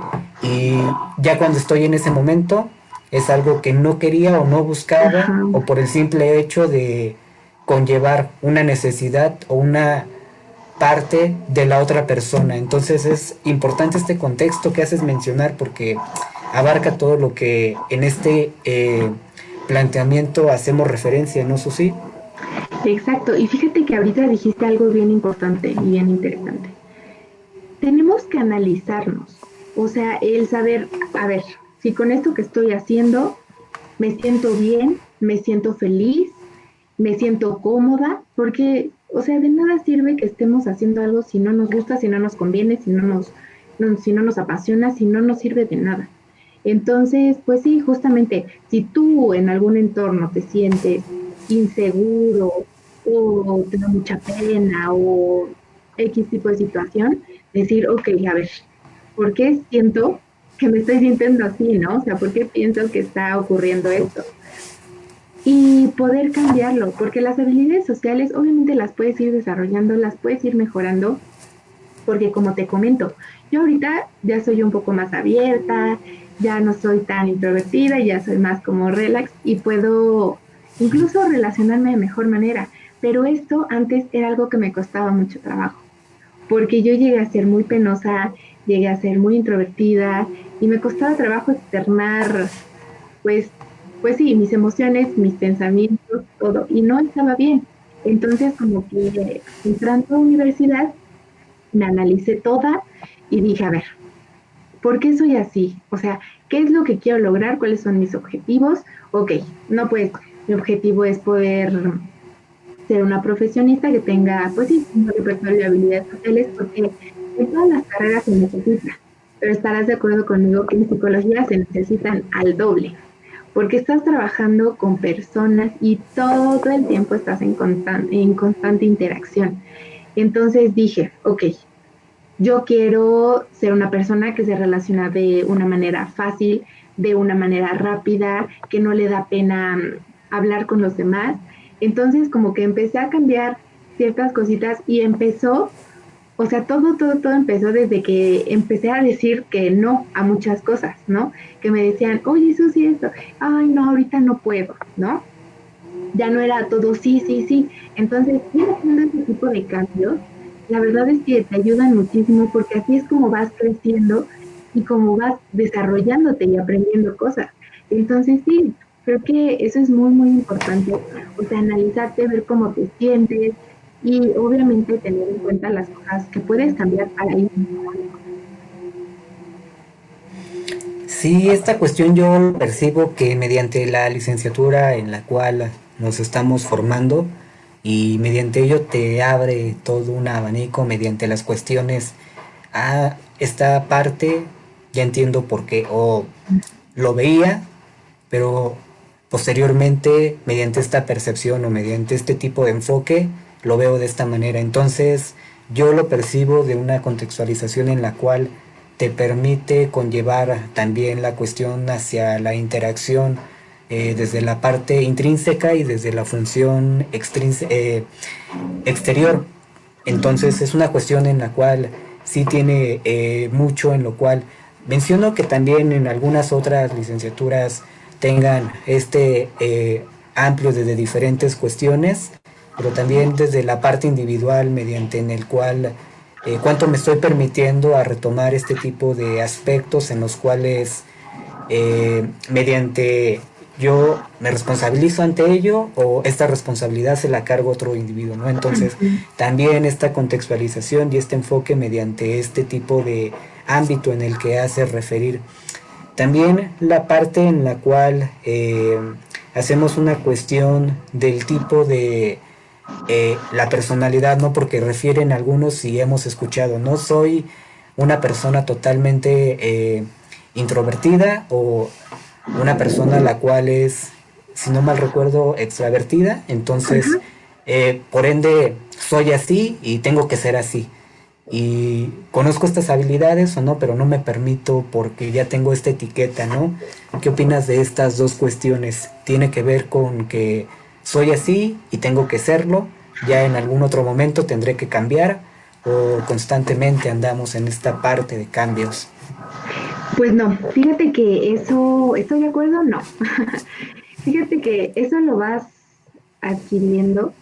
y ya cuando estoy en ese momento es algo que no quería o no buscaba ajá. o por el simple hecho de conllevar una necesidad o una parte de la otra persona. Entonces es importante este contexto que haces mencionar porque abarca todo lo que en este planteamiento hacemos referencia, ¿no, Susi? Exacto, y fíjate que ahorita dijiste algo bien importante y bien interesante. Tenemos que analizarnos, o sea, el saber, a ver, si con esto que estoy haciendo me siento bien, me siento feliz, me siento cómoda, porque o sea, de nada sirve que estemos haciendo algo si no nos gusta, si no nos conviene, si no nos apasiona, si no nos sirve de nada. Entonces, pues sí, justamente, si tú en algún entorno te sientes inseguro o te da mucha pena o X tipo de situación, decir, ok, a ver, ¿por qué siento que me estoy sintiendo así, no? O sea, ¿por qué pienso que está ocurriendo esto? Y poder cambiarlo, porque las habilidades sociales obviamente las puedes ir desarrollando, las puedes ir mejorando, porque como te comento, yo ahorita ya soy un poco más abierta, ya no soy tan introvertida, ya soy más como relax y puedo incluso relacionarme de mejor manera, pero esto antes era algo que me costaba mucho trabajo, porque yo llegué a ser muy penosa, llegué a ser muy introvertida y me costaba trabajo externar, pues, pues sí, mis emociones, mis pensamientos, todo, y no estaba bien. Entonces, como que entrando a la universidad, me analicé toda y dije, a ver, ¿por qué soy así? O sea, ¿qué es lo que quiero lograr? ¿Cuáles son mis objetivos? Ok, no pues, mi objetivo es poder ser una profesionista que tenga, pues sí, un repertorio de habilidades sociales, porque en todas las carreras se necesita, pero estarás de acuerdo conmigo que en psicología se necesitan al doble, porque estás trabajando con personas y todo el tiempo estás en constante interacción. Entonces dije, ok, yo quiero ser una persona que se relaciona de una manera fácil, de una manera rápida, que no le da pena hablar con los demás. Entonces, como que empecé a cambiar ciertas cositas y empezó, o sea, todo empezó desde que empecé a decir que no a muchas cosas, ¿no? Que me decían, oye, eso sí, esto, ay, no, ahorita no puedo, ¿no? Ya no era todo sí, sí, sí. Entonces, ir haciendo ese tipo de cambios, la verdad es que te ayudan muchísimo porque así es como vas creciendo y como vas desarrollándote y aprendiendo cosas. Entonces, sí, creo que eso es muy, muy importante. O sea, analizarte, ver cómo te sientes y obviamente tener en cuenta las cosas que puedes cambiar para ir. Sí, esta cuestión yo percibo que mediante la licenciatura en la cual nos estamos formando y mediante ello te abre todo un abanico mediante las cuestiones a esta parte, ya entiendo por qué, o lo veía, pero posteriormente mediante esta percepción o mediante este tipo de enfoque lo veo de esta manera. Entonces yo lo percibo de una contextualización en la cual te permite conllevar también la cuestión hacia la interacción desde la parte intrínseca y desde la función exterior. Entonces es una cuestión en la cual sí tiene mucho en lo cual menciono que también en algunas otras licenciaturas tengan este amplio desde diferentes cuestiones, pero también desde la parte individual mediante en el cual cuánto me estoy permitiendo a retomar este tipo de aspectos en los cuales mediante yo me responsabilizo ante ello o esta responsabilidad se la cargo a otro individuo, ¿no? Entonces, también esta contextualización y este enfoque mediante este tipo de ámbito en el que hace referir. También la parte en la cual hacemos una cuestión del tipo de la personalidad, ¿no? Porque refieren algunos y hemos escuchado, no soy una persona totalmente introvertida o una persona la cual es, si no mal recuerdo, extravertida, entonces por ende soy así y tengo que ser así. Y conozco estas habilidades o no, pero no me permito porque ya tengo esta etiqueta, ¿no? ¿Qué opinas de estas dos cuestiones? ¿Tiene que ver con que soy así y tengo que serlo? ¿Ya en algún otro momento tendré que cambiar? ¿O constantemente andamos en esta parte de cambios? Pues no, fíjate que eso, ¿estoy de acuerdo? No. Fíjate que eso lo vas adquiriendo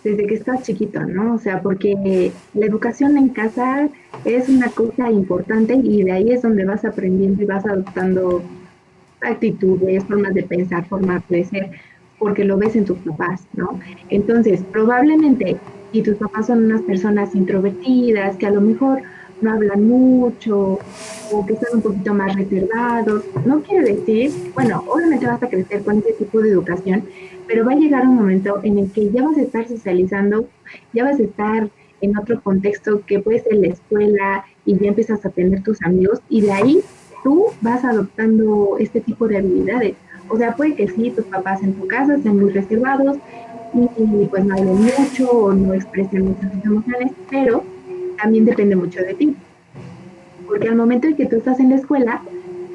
desde que estás chiquito, ¿no? O sea, porque la educación en casa es una cosa importante y de ahí es donde vas aprendiendo y vas adoptando actitudes, formas de pensar, formas de ser, porque lo ves en tus papás, ¿no? Entonces, probablemente, si tus papás son unas personas introvertidas, que a lo mejor no hablan mucho o que son un poquito más reservados. No quiere decir, bueno, obviamente vas a crecer con ese tipo de educación, pero va a llegar un momento en el que ya vas a estar socializando, ya vas a estar en otro contexto que puede ser la escuela y ya empiezas a tener tus amigos y de ahí tú vas adoptando este tipo de habilidades. O sea, puede que sí, tus papás en tu casa sean muy reservados y pues no hablen mucho o no expresen muchas sus emociones, pero también depende mucho de ti. Porque al momento en que tú estás en la escuela,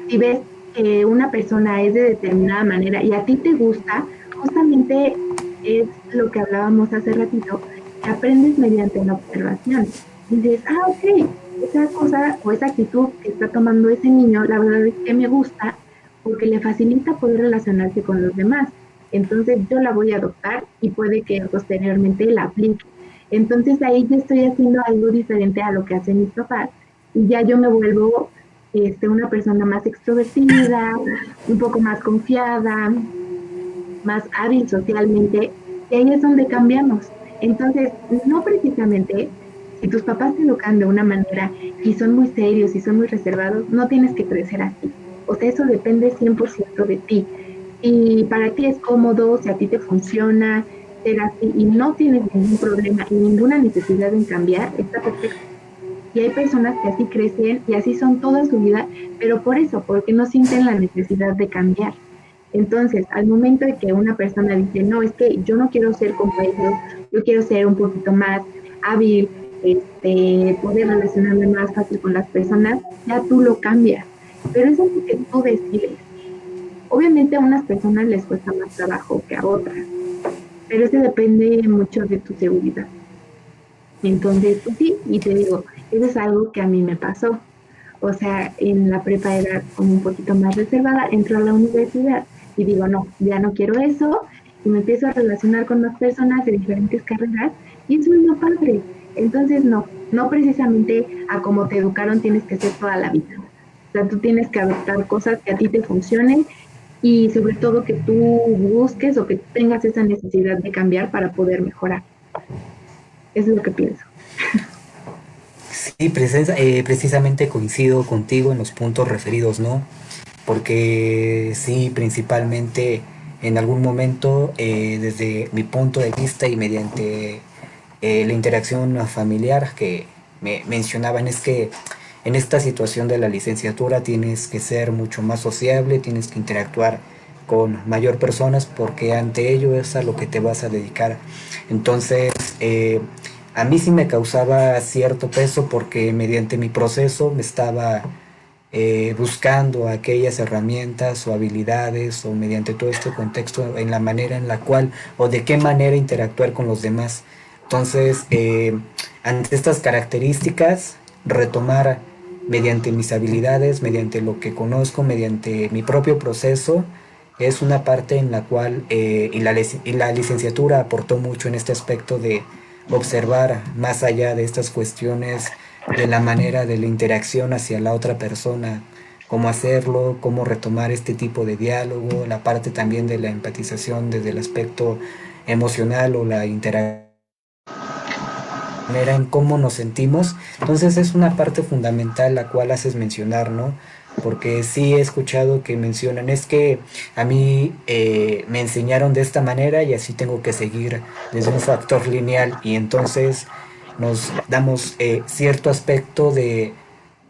si ves que una persona es de determinada manera y a ti te gusta, justamente es lo que hablábamos hace ratito, que aprendes mediante la observación. Dices, ok, esa cosa o esa actitud que está tomando ese niño, la verdad es que me gusta porque le facilita poder relacionarse con los demás. Entonces yo la voy a adoptar y puede que posteriormente la aplique. Entonces ahí yo estoy haciendo algo diferente a lo que hacen mis papás y ya yo me vuelvo una persona más extrovertida, un poco más confiada, más hábil socialmente, y ahí es donde cambiamos. Entonces, no precisamente, si tus papás te educan de una manera y son muy serios y son muy reservados, no tienes que crecer así. O sea, eso depende 100% de ti. Y para ti es cómodo, si a ti te funciona ser así y no tienes ningún problema y ninguna necesidad en cambiar, está perfecto. Y hay personas que así crecen y así son toda su vida, pero por eso, porque no sienten la necesidad de cambiar. Entonces, al momento de que una persona dice, no, es que yo no quiero ser como ellos, yo quiero ser un poquito más hábil, poder relacionarme más fácil con las personas, ya tú lo cambias. Pero eso es lo que tú decides. Obviamente a unas personas les cuesta más trabajo que a otras, pero eso depende mucho de tu seguridad. Entonces, pues sí, y te digo, eso es algo que a mí me pasó. O sea, en la prepa era como un poquito más reservada, entro a la universidad y digo, no, ya no quiero eso, y me empiezo a relacionar con más personas de diferentes carreras, y eso es lo padre. Entonces, no, no precisamente a como te educaron tienes que ser toda la vida. O sea, tú tienes que adoptar cosas que a ti te funcionen y sobre todo que tú busques o que tengas esa necesidad de cambiar para poder mejorar. Eso es lo que pienso. Sí, precisamente coincido contigo en los puntos referidos, ¿no? Porque sí, principalmente en algún momento, desde mi punto de vista y mediante la interacción familiar que me mencionaban, es que en esta situación de la licenciatura tienes que ser mucho más sociable, tienes que interactuar con mayor personas porque ante ello es a lo que te vas a dedicar. Entonces, a mí sí me causaba cierto peso porque mediante mi proceso me estaba buscando aquellas herramientas o habilidades o mediante todo este contexto en la manera en la cual o de qué manera interactuar con los demás. Entonces, ante estas características, retomar mediante mis habilidades, mediante lo que conozco, mediante mi propio proceso, es una parte en la cual y la licenciatura aportó mucho en este aspecto de observar más allá de estas cuestiones de la manera de la interacción hacia la otra persona, cómo hacerlo, cómo retomar este tipo de diálogo, la parte también de la empatización desde el aspecto emocional o la interacción manera en cómo nos sentimos. Entonces es una parte fundamental la cual haces mencionar, ¿no? Porque sí he escuchado que mencionan, es que a mí me enseñaron de esta manera y así tengo que seguir desde un factor lineal y entonces nos damos cierto aspecto de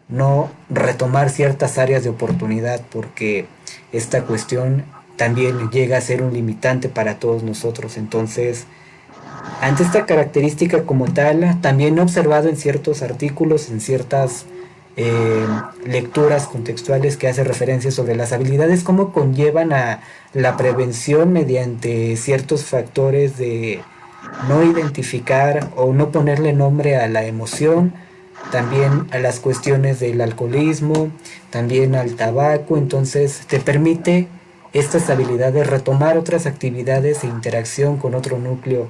no retomar ciertas áreas de oportunidad porque esta cuestión también llega a ser un limitante para todos nosotros. Entonces, ante esta característica como tal, también he observado en ciertos artículos, en ciertas eh, lecturas contextuales que hace referencia sobre las habilidades, cómo conllevan a la prevención mediante ciertos factores de no identificar o no ponerle nombre a la emoción, también a las cuestiones del alcoholismo, también al tabaco, entonces te permite estas habilidades retomar otras actividades e interacción con otro núcleo.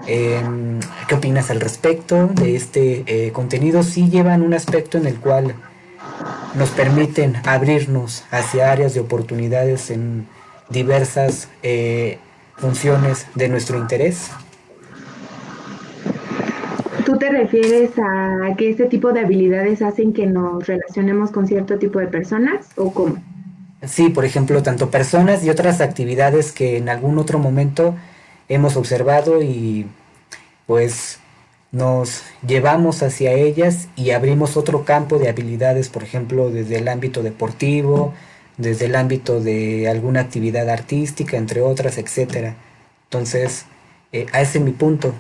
¿Qué opinas al respecto de este contenido? Sí llevan un aspecto en el cual nos permiten abrirnos hacia áreas de oportunidades en diversas funciones de nuestro interés. ¿Tú te refieres a que este tipo de habilidades hacen que nos relacionemos con cierto tipo de personas o cómo? Sí, por ejemplo, tanto personas y otras actividades que en algún otro momento hemos observado y pues nos llevamos hacia ellas y abrimos otro campo de habilidades, por ejemplo, desde el ámbito deportivo, desde el ámbito de alguna actividad artística, entre otras, etcétera. Entonces, a ese es mi punto.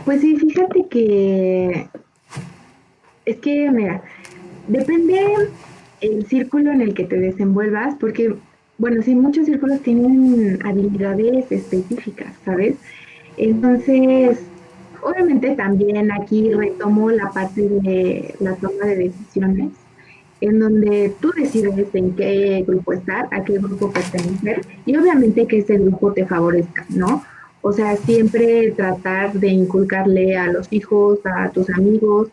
Pues sí, fíjate que es que, mira, depende el círculo en el que te desenvuelvas, porque, bueno, sí, muchos círculos tienen habilidades específicas, ¿sabes? Entonces, obviamente también aquí retomo la parte de la toma de decisiones, en donde tú decides en qué grupo estar, a qué grupo pertenecer, y obviamente que ese grupo te favorezca, ¿no? O sea, siempre tratar de inculcarle a los hijos, a tus amigos,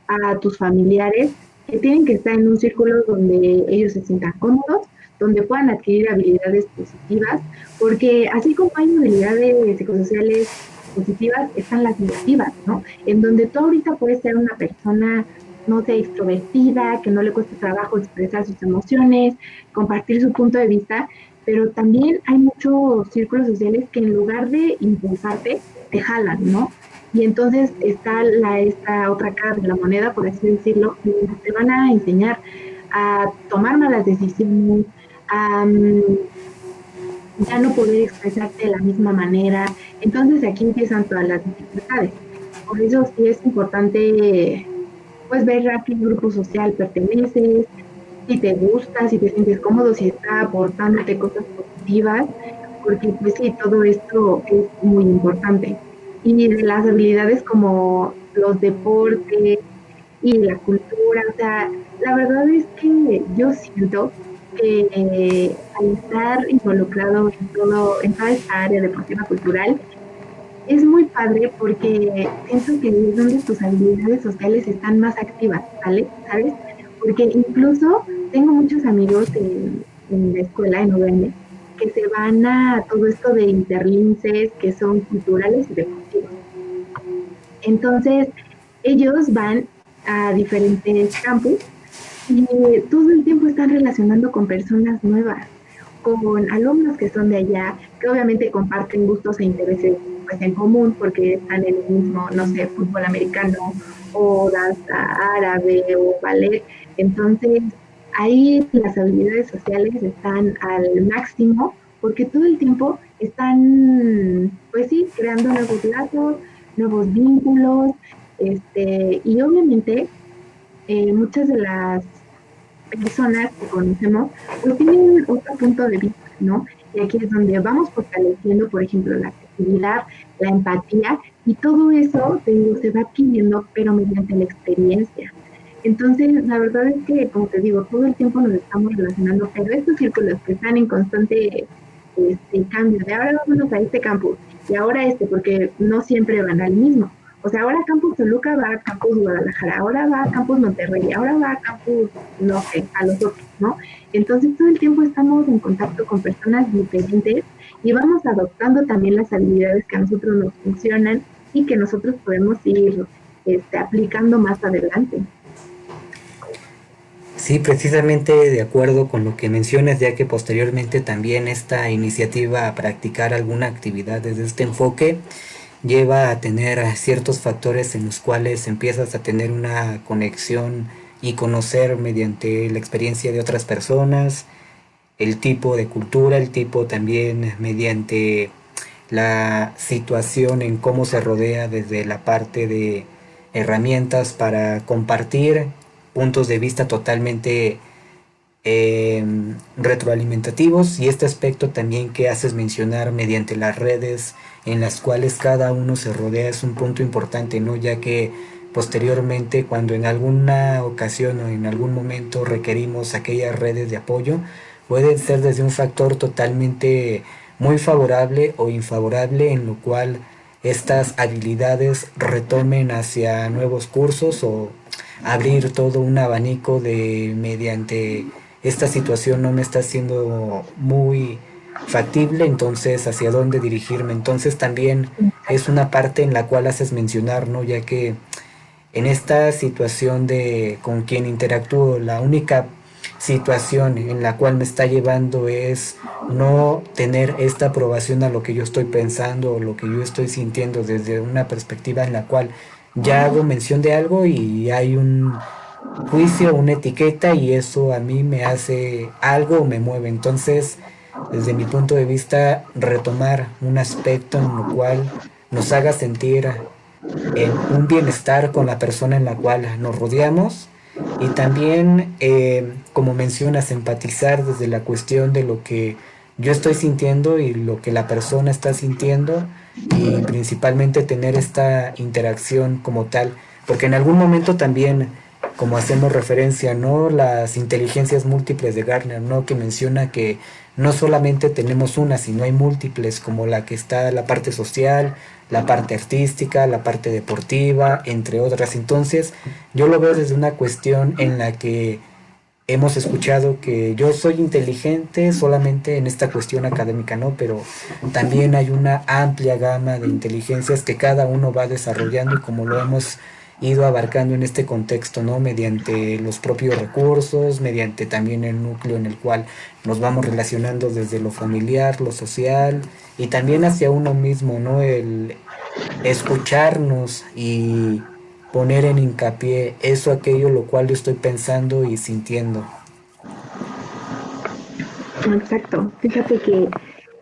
a tus familiares, que tienen que estar en un círculo donde ellos se sientan cómodos, donde puedan adquirir habilidades positivas, porque así como hay habilidades psicosociales positivas, están las negativas, ¿no? En donde tú ahorita puedes ser una persona, no sé, extrovertida, que no le cuesta trabajo expresar sus emociones, compartir su punto de vista, pero también hay muchos círculos sociales que en lugar de impulsarte, te jalan, ¿no? Y entonces está esta otra cara de la moneda, por así decirlo, donde te van a enseñar a tomar malas decisiones, a ya no poder expresarte de la misma manera. Entonces aquí empiezan todas las dificultades. Por eso sí es importante pues ver a qué grupo social perteneces, si te gusta, si te sientes cómodo, si está aportándote cosas positivas, porque pues sí, todo esto es muy importante. Y de las habilidades como los deportes y la cultura, o sea, la verdad es que yo siento que al estar involucrado en toda esta área deportiva cultural, es muy padre porque siento que es donde tus habilidades sociales están más activas, ¿vale? ¿Sabes? Porque incluso tengo muchos amigos en la escuela, en UVM, que se van a todo esto de interlinces que son culturales y deportivos. Entonces, ellos van a diferentes campus y todo el tiempo están relacionando con personas nuevas, con alumnos que son de allá, que obviamente comparten gustos e intereses pues, en común porque están en el mismo, no sé, fútbol americano o danza árabe o ballet. Entonces, ahí las habilidades sociales están al máximo porque todo el tiempo están, pues sí, creando nuevos lazos, nuevos vínculos, y obviamente muchas de las personas que conocemos, pues tienen otro punto de vista, ¿no? Y aquí es donde vamos fortaleciendo, por ejemplo, la creatividad, la empatía, y todo eso, te digo, se va adquiriendo, pero mediante la experiencia. Entonces, la verdad es que, como te digo, todo el tiempo nos estamos relacionando, pero estos círculos que están en constante cambio, de ahora vámonos a este campus, y ahora porque no siempre van al mismo. O sea, ahora Campus Toluca va a Campus Guadalajara, ahora va a Campus Monterrey, ahora va a Campus, no sé, a los otros, ¿no? Entonces todo el tiempo estamos en contacto con personas diferentes y vamos adoptando también las habilidades que a nosotros nos funcionan y que nosotros podemos ir aplicando más adelante. Sí, precisamente de acuerdo con lo que mencionas, ya que posteriormente también esta iniciativa a practicar alguna actividad desde este enfoque lleva a tener ciertos factores en los cuales empiezas a tener una conexión y conocer mediante la experiencia de otras personas, el tipo de cultura, el tipo también mediante la situación en cómo se rodea desde la parte de herramientas para compartir puntos de vista totalmente retroalimentativos, y este aspecto también que haces mencionar mediante las redes en las cuales cada uno se rodea es un punto importante, ¿no? Ya que posteriormente cuando en alguna ocasión o en algún momento requerimos aquellas redes de apoyo, puede ser desde un factor totalmente muy favorable o infavorable, en lo cual estas habilidades retomen hacia nuevos cursos o abrir todo un abanico de mediante esta situación no me está siendo muy factible, entonces hacia dónde dirigirme. Entonces también es una parte en la cual haces mencionar, ¿no? Ya que en esta situación de con quien interactúo, la única situación en la cual me está llevando es no tener esta aprobación a lo que yo estoy pensando o lo que yo estoy sintiendo desde una perspectiva en la cual ya hago mención de algo y hay un juicio, una etiqueta y eso a mí me hace algo o me mueve. Entonces, desde mi punto de vista, retomar un aspecto en lo cual nos haga sentir en un bienestar con la persona en la cual nos rodeamos y también, como mencionas, empatizar desde la cuestión de lo que yo estoy sintiendo y lo que la persona está sintiendo y principalmente tener esta interacción como tal, porque en algún momento también, como hacemos referencia, ¿no? Las inteligencias múltiples de Gardner, ¿no? Que menciona que no solamente tenemos una, sino hay múltiples, como la que está la parte social, la parte artística, la parte deportiva, entre otras. Entonces, yo lo veo desde una cuestión en la que hemos escuchado que yo soy inteligente solamente en esta cuestión académica, ¿no? Pero también hay una amplia gama de inteligencias que cada uno va desarrollando y como lo hemos ido abarcando en este contexto, ¿no? Mediante los propios recursos, mediante también el núcleo en el cual nos vamos relacionando desde lo familiar, lo social y también hacia uno mismo, ¿no? El escucharnos y poner en hincapié eso, aquello, lo cual yo estoy pensando y sintiendo. Exacto. Fíjate que,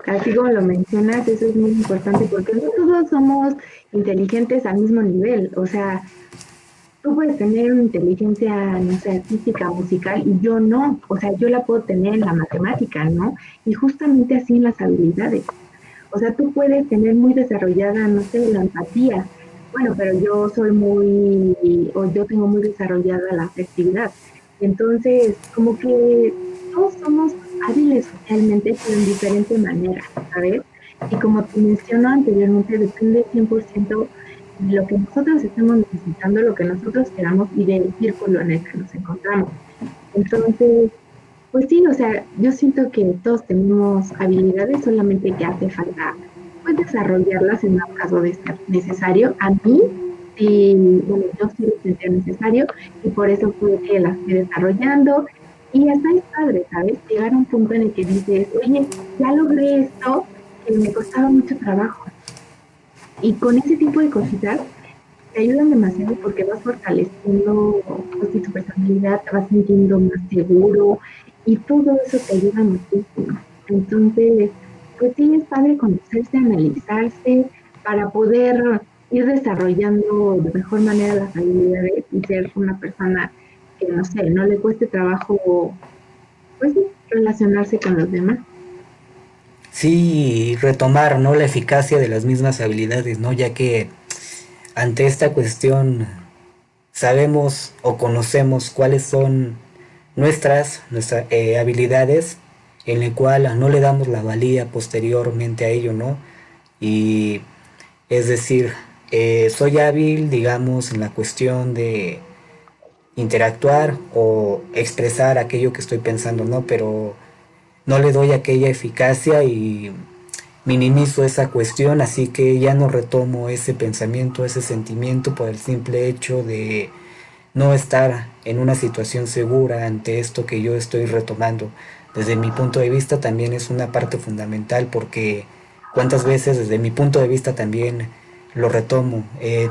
así como lo mencionas, eso es muy importante porque no todos somos inteligentes al mismo nivel. O sea, tú puedes tener una inteligencia, no sé, artística, musical, y yo no. O sea, yo la puedo tener en la matemática, ¿no? Y justamente así en las habilidades. O sea, tú puedes tener muy desarrollada, no sé, la empatía. Bueno, pero yo soy muy, o yo tengo muy desarrollada la afectividad. Entonces, como que todos somos hábiles socialmente, pero en diferente manera, ¿sabes? Y como te menciono anteriormente, depende 100% de lo que nosotros estemos necesitando, lo que nosotros queramos y del círculo en el que nos encontramos. Entonces, pues sí, o sea, yo siento que todos tenemos habilidades, solamente que hace falta pues desarrollarlas en un caso de ser necesario. A mí, sí, bueno, yo sí lo sentía necesario y por eso fue que las fui desarrollando. Y hasta es padre, ¿sabes? Llegar a un punto en el que dices, oye, ya logré esto que me costaba mucho trabajo. Y con ese tipo de cositas te ayudan demasiado porque vas fortaleciendo pues, tu personalidad, te vas sintiendo más seguro y todo eso te ayuda muchísimo. Entonces, pues sí, es padre conocerse, analizarse para poder ir desarrollando de mejor manera las habilidades y ser una persona que, no sé, no le cueste trabajo, pues sí, relacionarse con los demás. Sí, retomar, ¿no? La eficacia de las mismas habilidades, ¿no? Ya que ante esta cuestión sabemos o conocemos cuáles son nuestras habilidades en la cual no le damos la valía posteriormente a ello, ¿no? Y es decir, soy hábil, digamos, en la cuestión de interactuar o expresar aquello que estoy pensando, ¿no? Pero no le doy aquella eficacia y minimizo esa cuestión, así que ya no retomo ese pensamiento, ese sentimiento por el simple hecho de no estar en una situación segura ante esto que yo estoy retomando. Desde mi punto de vista también es una parte fundamental porque cuántas veces desde mi punto de vista también lo retomo.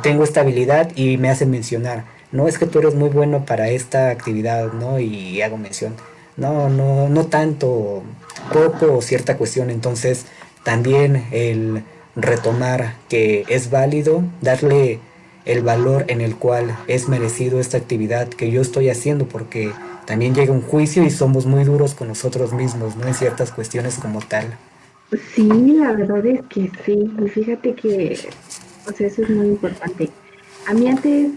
Tengo esta habilidad y me hacen mencionar, no es que tú eres muy bueno para esta actividad, ¿no? Y hago mención, no, no, no tanto, poco o cierta cuestión. Entonces también el retomar que es válido, darle el valor en el cual es merecido esta actividad que yo estoy haciendo, porque también llega un juicio y somos muy duros con nosotros mismos, ¿no? En ciertas cuestiones como tal. Sí, la verdad es que sí. Y fíjate que, o sea, eso es muy importante. A mí antes,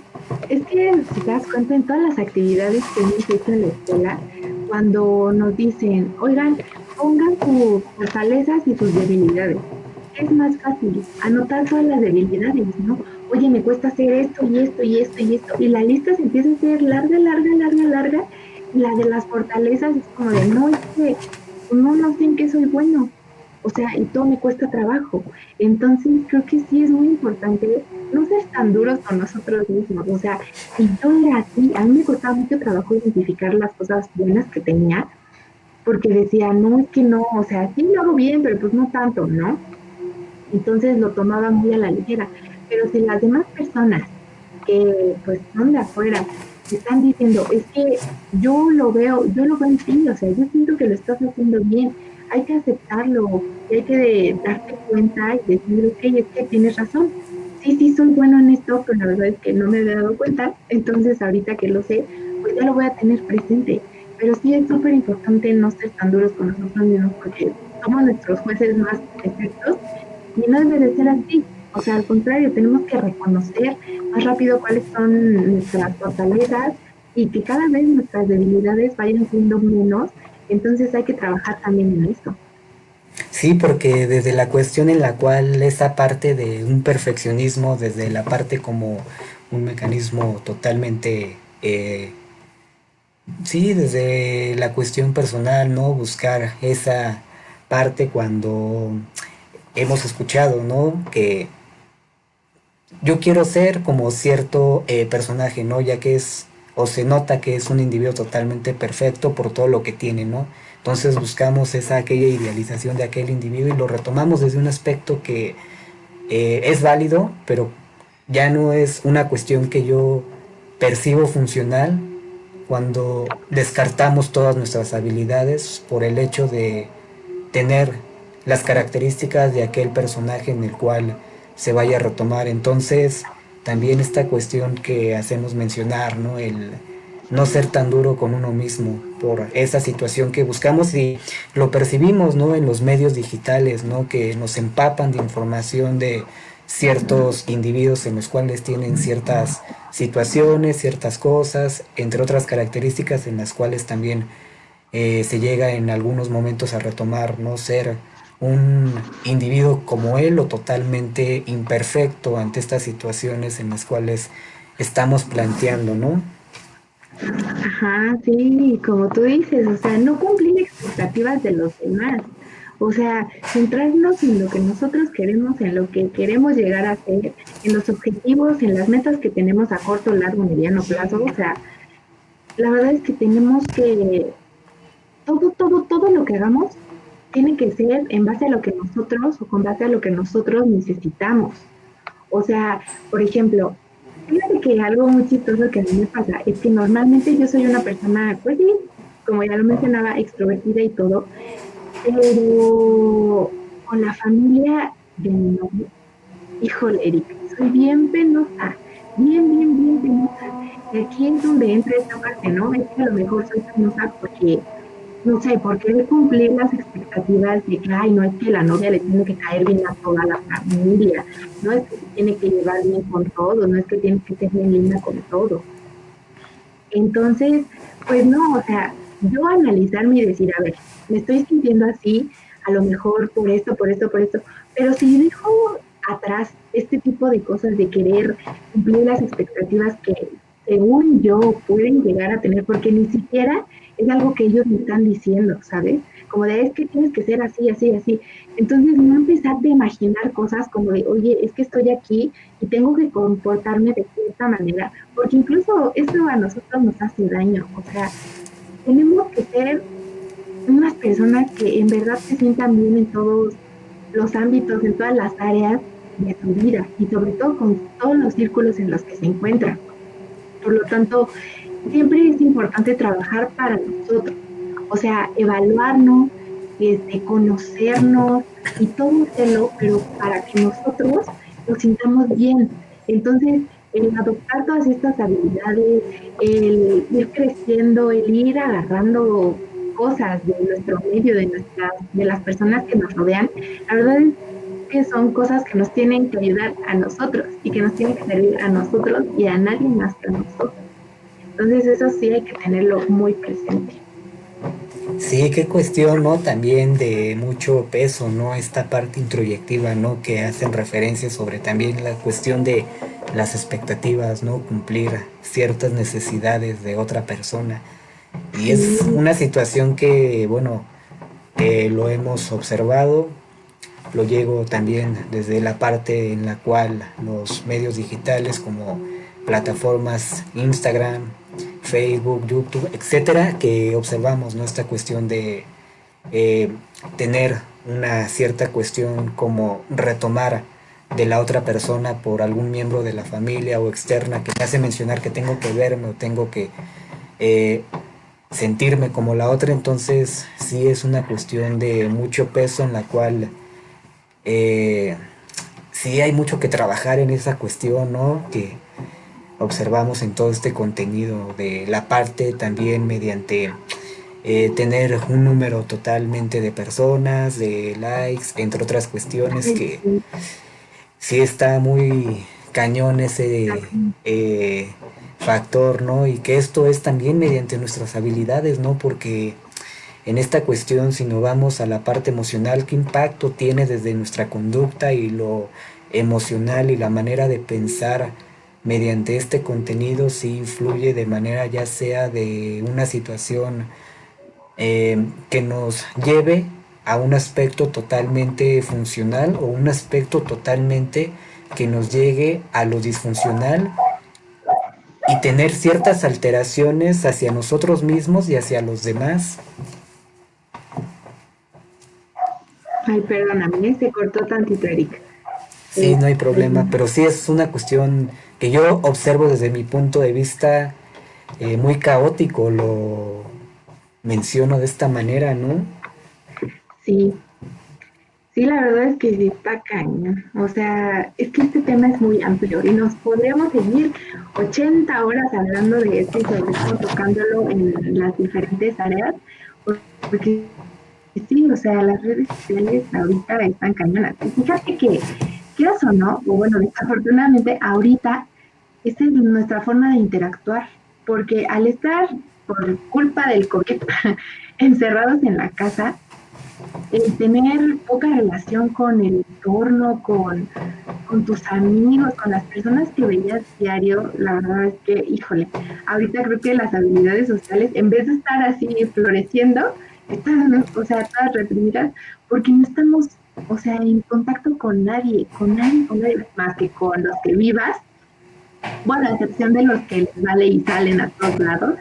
es que si te das cuenta en todas las actividades que hemos hecho en la escuela, cuando nos dicen, oigan, pongan sus fortalezas y sus debilidades. Es más fácil anotar todas las debilidades, ¿no? Oye, me cuesta hacer esto y esto y esto y esto. Y la lista se empieza a hacer larga, larga, larga, larga. Y la de las fortalezas es como de, no, es que no, no sé en qué soy bueno. O sea, y todo me cuesta trabajo. Entonces, creo que sí es muy importante no ser tan duros con nosotros mismos. O sea, y yo era así, a mí me costaba mucho trabajo identificar las cosas buenas que tenía, porque decía, no, es que no, o sea, sí lo hago bien, pero pues no tanto, ¿no? Entonces lo tomaba muy a la ligera. Pero si las demás personas que pues son de afuera te están diciendo, es que yo lo veo en ti, o sea, yo siento que lo estás haciendo bien, hay que aceptarlo, y hay que darte cuenta y decir, ok, es que tienes razón. Sí, sí, soy bueno en esto, pero la verdad es que no me había dado cuenta, entonces ahorita que lo sé, pues ya lo voy a tener presente. Pero sí es súper importante no ser tan duros con nosotros mismos porque somos nuestros jueces más perfectos y no debe de ser así. O sea, al contrario, tenemos que reconocer más rápido cuáles son nuestras fortalezas y que cada vez nuestras debilidades vayan siendo menos. Entonces hay que trabajar también en eso. Sí, porque desde la cuestión en la cual esa parte de un perfeccionismo, desde la parte como un mecanismo totalmente, sí, desde la cuestión personal, ¿no? Buscar esa parte cuando hemos escuchado, ¿no? Que yo quiero ser como cierto personaje, ¿no? Ya que es, o se nota que es un individuo totalmente perfecto por todo lo que tiene, ¿no? Entonces buscamos aquella idealización de aquel individuo y lo retomamos desde un aspecto que es válido, pero ya no es una cuestión que yo percibo funcional cuando descartamos todas nuestras habilidades por el hecho de tener las características de aquel personaje en el cual se vaya a retomar. Entonces, también esta cuestión que hacemos mencionar, ¿no? El no ser tan duro con uno mismo por esa situación que buscamos y lo percibimos, ¿no? En los medios digitales, ¿no? Que nos empapan de información de ciertos individuos en los cuales tienen ciertas situaciones, ciertas cosas, entre otras características en las cuales también se llega en algunos momentos a retomar, no ser un individuo como él o totalmente imperfecto ante estas situaciones en las cuales estamos planteando, ¿no? Ajá, sí, como tú dices, o sea, no cumplir expectativas de los demás. O sea, centrarnos en lo que nosotros queremos, en lo que queremos llegar a ser, en los objetivos, en las metas que tenemos a corto, largo, mediano plazo. O sea, la verdad es que tenemos que todo lo que hagamos tiene que ser en base a lo que nosotros o con base a lo que nosotros necesitamos. O sea, por ejemplo, fíjate que algo muy chistoso que a mí me pasa es que normalmente yo soy una persona, pues sí, como ya lo mencionaba, extrovertida y todo, pero con la familia de mi novio, híjole, Erika, soy bien penosa, bien penosa. Y aquí es donde entra esta parte, ¿no? Es que a lo mejor soy penosa porque no sé, por querer cumplir las expectativas de que, ay, no es que la novia le tiene que caer bien a toda la familia, no es que se tiene que llevar bien con todo, no es que tiene que ser bien linda con todo. Entonces, pues no, o sea, yo analizarme y decir, a ver, me estoy sintiendo así, a lo mejor por esto, pero si dejo atrás este tipo de cosas de querer cumplir las expectativas que según yo pueden llegar a tener, porque ni siquiera es algo que ellos me están diciendo, ¿sabes? Como de es que tienes que ser así, así, así. Entonces, no empezar de imaginar cosas como de, oye, es que estoy aquí y tengo que comportarme de cierta manera porque incluso eso a nosotros nos hace daño. O sea, tenemos que ser unas personas que en verdad se sientan bien en todos los ámbitos, en todas las áreas de su vida y sobre todo con todos los círculos en los que se encuentran. Por lo tanto, siempre es importante trabajar para nosotros, o sea, evaluarnos, conocernos y todo hacerlo, pero para que nosotros nos sintamos bien. Entonces, el adoptar todas estas habilidades, el ir creciendo, el ir agarrando cosas de nuestro medio, de las personas que nos rodean, la verdad es que son cosas que nos tienen que ayudar a nosotros y que nos tienen que servir a nosotros y a nadie más que a nosotros. Entonces eso sí hay que tenerlo muy presente. Sí, qué cuestión, ¿no? También de mucho peso, ¿no? Esta parte introyectiva, ¿no? Que hacen referencia sobre también la cuestión de las expectativas, ¿no? Cumplir ciertas necesidades de otra persona. Y es Sí, una situación que, bueno, lo hemos observado, lo llego también desde la parte en la cual los medios digitales como plataformas Instagram, Facebook, YouTube, etcétera, que observamos, ¿no? Esta cuestión de eh, tener una cierta cuestión como retomar de la otra persona por algún miembro de la familia o externa que me hace mencionar que tengo que verme o tengo que eh, sentirme como la otra. Entonces sí es una cuestión de mucho peso en la cual eh, sí hay mucho que trabajar en esa cuestión, ¿no? Que observamos en todo este contenido de la parte también mediante tener un número totalmente de personas, de likes, entre otras cuestiones Ay, que sí, sí está muy cañón ese factor, ¿no? Y que esto es también mediante nuestras habilidades, ¿no? Porque en esta cuestión, si nos vamos a la parte emocional, ¿qué impacto tiene desde nuestra conducta y lo emocional y la manera de pensar mediante este contenido si influye de manera ya sea de una situación que nos lleve a un aspecto totalmente funcional o un aspecto totalmente que nos llegue a lo disfuncional y tener ciertas alteraciones hacia nosotros mismos y hacia los demás? ay, perdóname, se cortó tantito, Eric. Sí, no hay Este, problema, pero sí es una cuestión que yo observo desde mi punto de vista muy caótico, lo menciono de esta manera, ¿no? sí, sí, la verdad es que sí está cañón. O sea, es que este tema es muy amplio y nos podríamos seguir 80 horas hablando de esto y sobre todo tocándolo en las diferentes áreas, porque sí, o sea, las redes sociales ahorita están cañonas. Y fíjate que, quieras o no, o bueno, desafortunadamente ahorita esa es nuestra forma de interactuar, porque al estar por culpa del COVID encerrados en la casa, el tener poca relación con el entorno, con tus amigos, con las personas que veías diario, la verdad es que, híjole, ahorita creo que las habilidades sociales, en vez de estar así floreciendo, están, o sea, todas reprimidas, porque no estamos, o sea, en contacto con nadie más que con los que vivas, bueno, a excepción de los que les vale y salen a todos lados,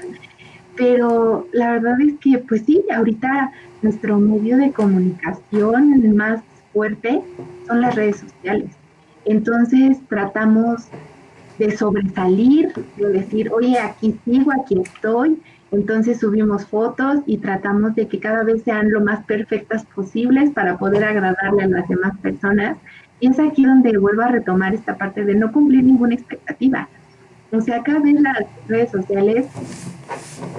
pero la verdad es que, pues sí, ahorita nuestro medio de comunicación más fuerte son las redes sociales. Entonces tratamos de sobresalir, de decir, oye, aquí sigo, aquí estoy. Entonces subimos fotos y tratamos de que cada vez sean lo más perfectas posibles para poder agradarle a las demás personas. Y es aquí donde vuelvo a retomar esta parte de no cumplir ninguna expectativa. O sea, cada vez las redes sociales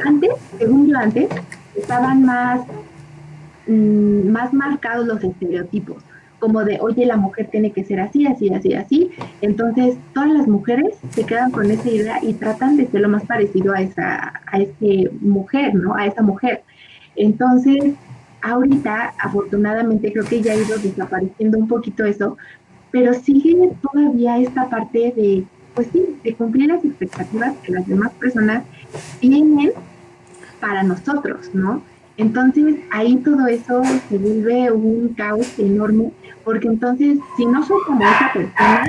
antes, según yo antes, estaban más marcados los estereotipos, como de, oye, la mujer tiene que ser así, así, así, así. Entonces, todas las mujeres se quedan con esa idea y tratan de ser lo más parecido a esa mujer, ¿no? A esa mujer. Entonces, ahorita, afortunadamente, creo que ya ha ido desapareciendo un poquito eso, pero sigue todavía esta parte de, pues sí, de cumplir las expectativas que las demás personas tienen para nosotros, ¿no? Entonces ahí todo eso se vuelve un caos enorme, porque entonces si no soy como esa persona,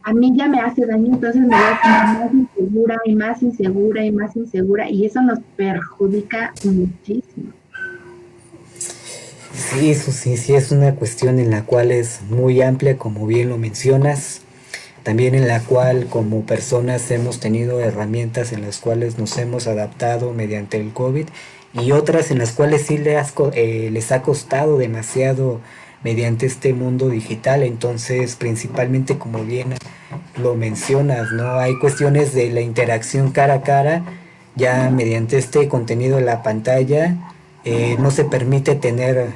a mí ya me hace daño, entonces me voy haciendo más insegura y más insegura y más insegura, y eso nos perjudica muchísimo. Sí, eso sí, sí es una cuestión en la cual es muy amplia, como bien lo mencionas. También en la cual como personas hemos tenido herramientas en las cuales nos hemos adaptado mediante el COVID y otras en las cuales sí les ha costado demasiado mediante este mundo digital. Entonces, principalmente como bien lo mencionas, ¿no? Hay cuestiones de la interacción cara a cara, ya mediante este contenido en la pantalla, no se permite tener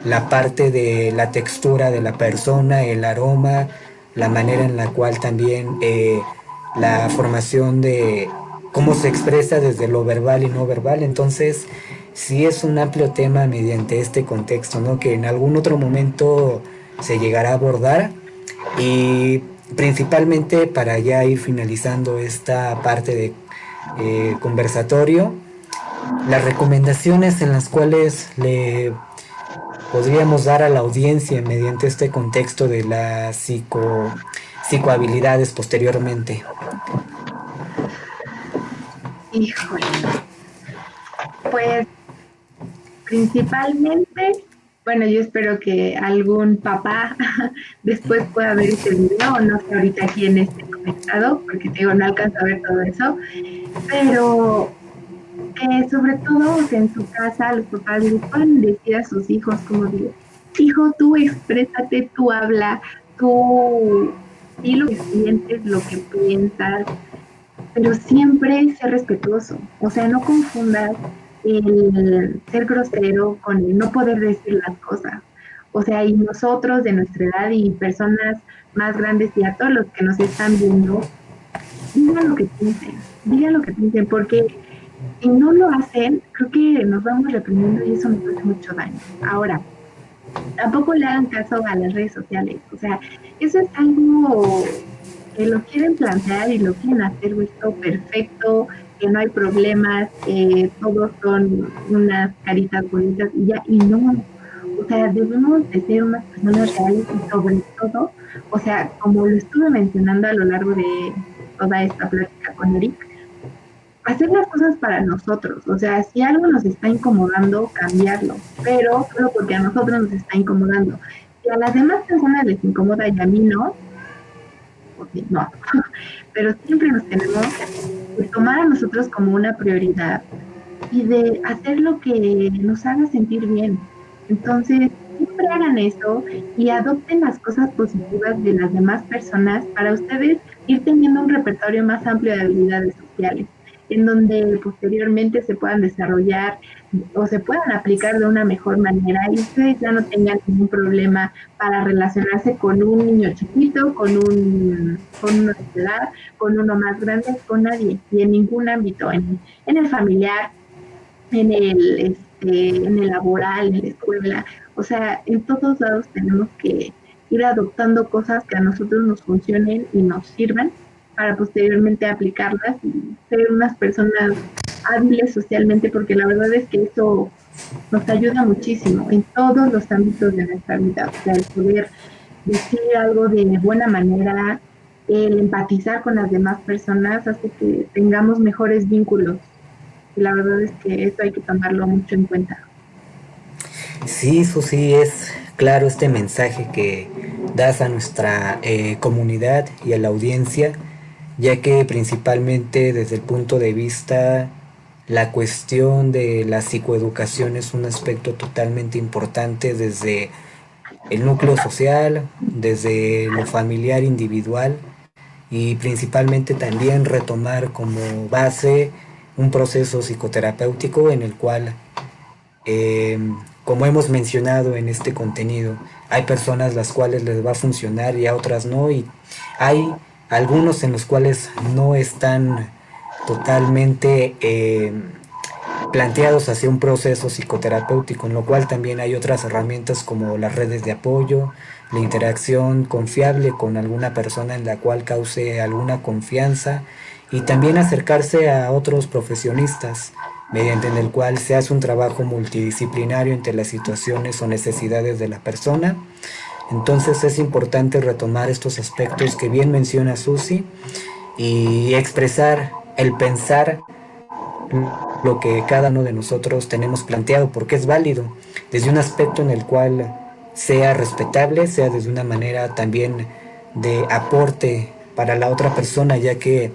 la parte de la textura de la persona, el aroma, la manera en la cual también la formación de cómo se expresa desde lo verbal y no verbal. Entonces, sí es un amplio tema mediante este contexto, ¿no? Que en algún otro momento se llegará a abordar y principalmente para ya ir finalizando esta parte de conversatorio, las recomendaciones en las cuales le podríamos dar a la audiencia mediante este contexto de las psicohabilidades posteriormente? Híjole, pues principalmente, bueno, yo espero que algún papá después pueda ver este video, o no sé ahorita quién esté conectado, porque te digo, no alcanzo a ver todo eso, pero sobre todo, o sea, en su casa los papás les pueden decir a sus hijos como de, hijo, tú exprésate, tú habla, tú di lo que sientes, lo que piensas, pero siempre ser respetuoso. O sea, no confundas el ser grosero con el no poder decir las cosas. O sea, y nosotros de nuestra edad y personas más grandes y a todos los que nos están viendo, digan lo que piensen, porque si no lo hacen, creo que nos vamos reprimiendo y eso nos hace mucho daño. Ahora, tampoco le hagan caso a las redes sociales. O sea, eso es algo que lo quieren plantear y lo quieren hacer esto perfecto, que no hay problemas, que todos son unas caritas bonitas y ya, y no. O sea, debemos de ser unas personas reales y sobre todo, o sea, como lo estuve mencionando a lo largo de toda esta plática con Eric, hacer las cosas para nosotros. O sea, si algo nos está incomodando, cambiarlo, pero solo porque a nosotros nos está incomodando. Si a las demás personas les incomoda y a mí no, pues no. Pero siempre nos tenemos que tomar a nosotros como una prioridad y de hacer lo que nos haga sentir bien. Entonces, siempre hagan eso y adopten las cosas positivas de las demás personas para ustedes ir teniendo un repertorio más amplio de habilidades sociales, en donde posteriormente se puedan desarrollar o se puedan aplicar de una mejor manera y ustedes ya no tengan ningún problema para relacionarse con un niño chiquito, con uno de edad, con uno más grande, con nadie, y en ningún ámbito, en el familiar, en el laboral, en la escuela. O sea, en todos lados tenemos que ir adoptando cosas que a nosotros nos funcionen y nos sirvan para posteriormente aplicarlas y ser unas personas hábiles socialmente, porque la verdad es que eso nos ayuda muchísimo en todos los ámbitos de nuestra vida. O sea, el poder decir algo de buena manera, el empatizar con las demás personas hace que tengamos mejores vínculos. Y la verdad es que eso hay que tomarlo mucho en cuenta. Sí, Susi, es claro este mensaje que das a nuestra comunidad y a la audiencia, ya que principalmente desde el punto de vista la cuestión de la psicoeducación es un aspecto totalmente importante desde el núcleo social, desde lo familiar individual y principalmente también retomar como base un proceso psicoterapéutico en el cual, eh, como hemos mencionado en este contenido, hay personas las cuales les va a funcionar y a otras no, y hay algunos en los cuales no están totalmente planteados hacia un proceso psicoterapéutico, en lo cual también hay otras herramientas como las redes de apoyo, la interacción confiable con alguna persona en la cual cause alguna confianza y también acercarse a otros profesionistas mediante el cual se hace un trabajo multidisciplinario entre las situaciones o necesidades de la persona. Entonces es importante retomar estos aspectos que bien menciona Susi y expresar el pensar lo que cada uno de nosotros tenemos planteado, porque es válido, desde un aspecto en el cual sea respetable, sea desde una manera también de aporte para la otra persona, ya que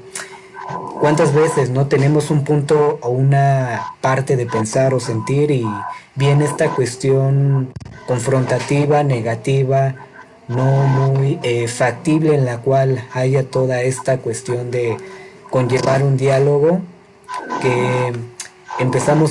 cuántas veces no tenemos un punto o una parte de pensar o sentir y viene esta cuestión confrontativa, negativa, no muy factible en la cual haya toda esta cuestión de conllevar un diálogo que empezamos